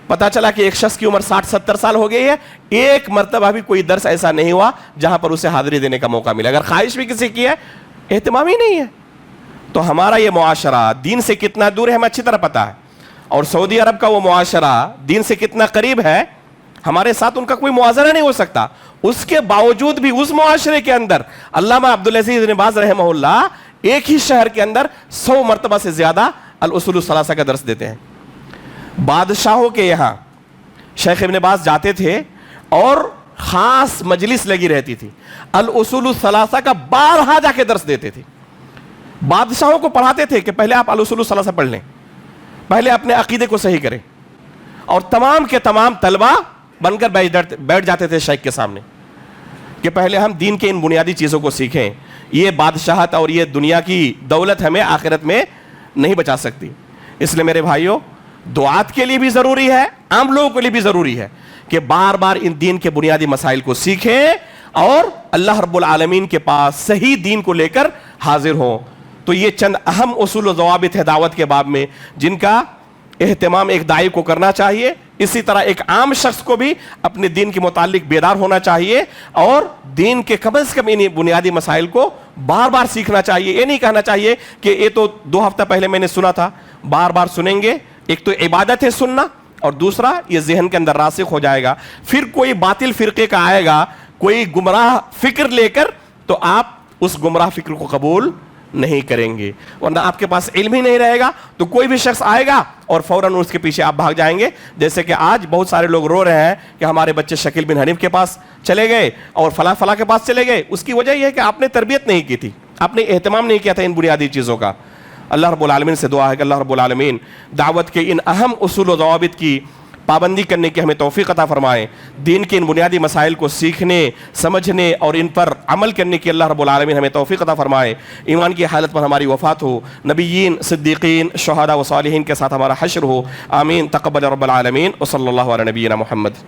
پتا چلا کہ ایک شخص کی عمر 60-70 سال ہو گئی ہے، ایک مرتبہ بھی کوئی درس ایسا نہیں ہوا جہاں پر اسے حاضری دینے کا موقع ملا۔ اگر خواہش بھی کسی کی ہے، اہتمام ہی نہیں ہے۔ تو ہمارا یہ معاشرہ دین سے کتنا دور ہے ہمیں اچھی طرح پتا ہے، اور سعودی عرب کا وہ معاشرہ دین سے کتنا قریب ہے، ہمارے ساتھ ان کا کوئی موازنہ نہیں ہو سکتا۔ اس کے باوجود بھی اس معاشرے کے اندر علامہ عبدالعزیز بن باز رحمہ اللہ ایک ہی شہر کے اندر 100 مرتبہ سے زیادہ الاصول الثلاثہ کا درس دیتے ہیں۔ بادشاہوں کے یہاں شیخ ابن باز جاتے تھے اور خاص مجلس لگی رہتی تھی، الاصول الثلاثہ کا بارہا جا کے درس دیتے تھے۔ بادشاہوں کو پڑھاتے تھے کہ پہلے آپ الاصول الثلاثہ پڑھ لیں، پہلے اپنے عقیدے کو صحیح کریں، اور تمام کے تمام طلبہ بن کر بیٹھ جاتے تھے شیخ کے سامنے کہ پہلے ہم دین کے ان بنیادی چیزوں کو سیکھیں۔ یہ بادشاہت اور یہ دنیا کی دولت ہمیں آخرت میں نہیں بچا سکتی۔ اس لیے میرے بھائیوں، دعات کے لیے بھی ضروری ہے، عام لوگوں کے لیے بھی ضروری ہے کہ بار بار ان دین کے بنیادی مسائل کو سیکھیں اور اللہ رب العالمین کے پاس صحیح دین کو لے کر حاضر ہوں۔ تو یہ چند اہم اصول و ضوابط ہے دعوت کے باب میں، جن کا اہتمام ایک داعی کو کرنا چاہیے، اسی طرح ایک عام شخص کو بھی اپنے دین کے متعلق بیدار ہونا چاہیے، اور دین کے کم از کم ان بنیادی مسائل کو بار بار سیکھنا چاہیے۔ یہ نہیں کہنا چاہیے کہ یہ تو 2 ہفتہ پہلے میں نے سنا تھا، بار بار سنیں گے، ایک تو عبادت ہے سننا، اور دوسرا یہ ذہن کے اندر راسخ ہو جائے گا۔ پھر کوئی باطل فرقے کا آئے گا، کوئی گمراہ فکر لے کر، تو آپ اس گمراہ فکر کو قبول نہیں کریں گے، ورنہ آپ کے پاس علم ہی نہیں رہے گا تو کوئی بھی شخص آئے گا اور فوراً اس کے پیچھے آپ بھاگ جائیں گے۔ جیسے کہ آج بہت سارے لوگ رو رہے ہیں کہ ہمارے بچے شکیل بن حنیف کے پاس چلے گئے اور فلاں فلاں کے پاس چلے گئے۔ اس کی وجہ یہ ہے کہ آپ نے تربیت نہیں کی تھی، آپ نے اہتمام نہیں کیا تھا ان بنیادی چیزوں کا۔ اللہ رب العالمین سے دعا ہے کہ اللہ رب العالمین دعوت کے ان اہم اصول و ضوابط کی پابندی کرنے کی ہمیں توفیق عطا فرمائے، دین کے ان بنیادی مسائل کو سیکھنے، سمجھنے اور ان پر عمل کرنے کی اللہ رب العالمین ہمیں توفیق عطا فرمائے، ایمان کی حالت پر ہماری وفات ہو، نبیین، صدیقین، شہداء و صالحین کے ساتھ ہمارا حشر ہو، آمین، تقبل رب العالمین، وصلی اللہ علی نبینا محمد۔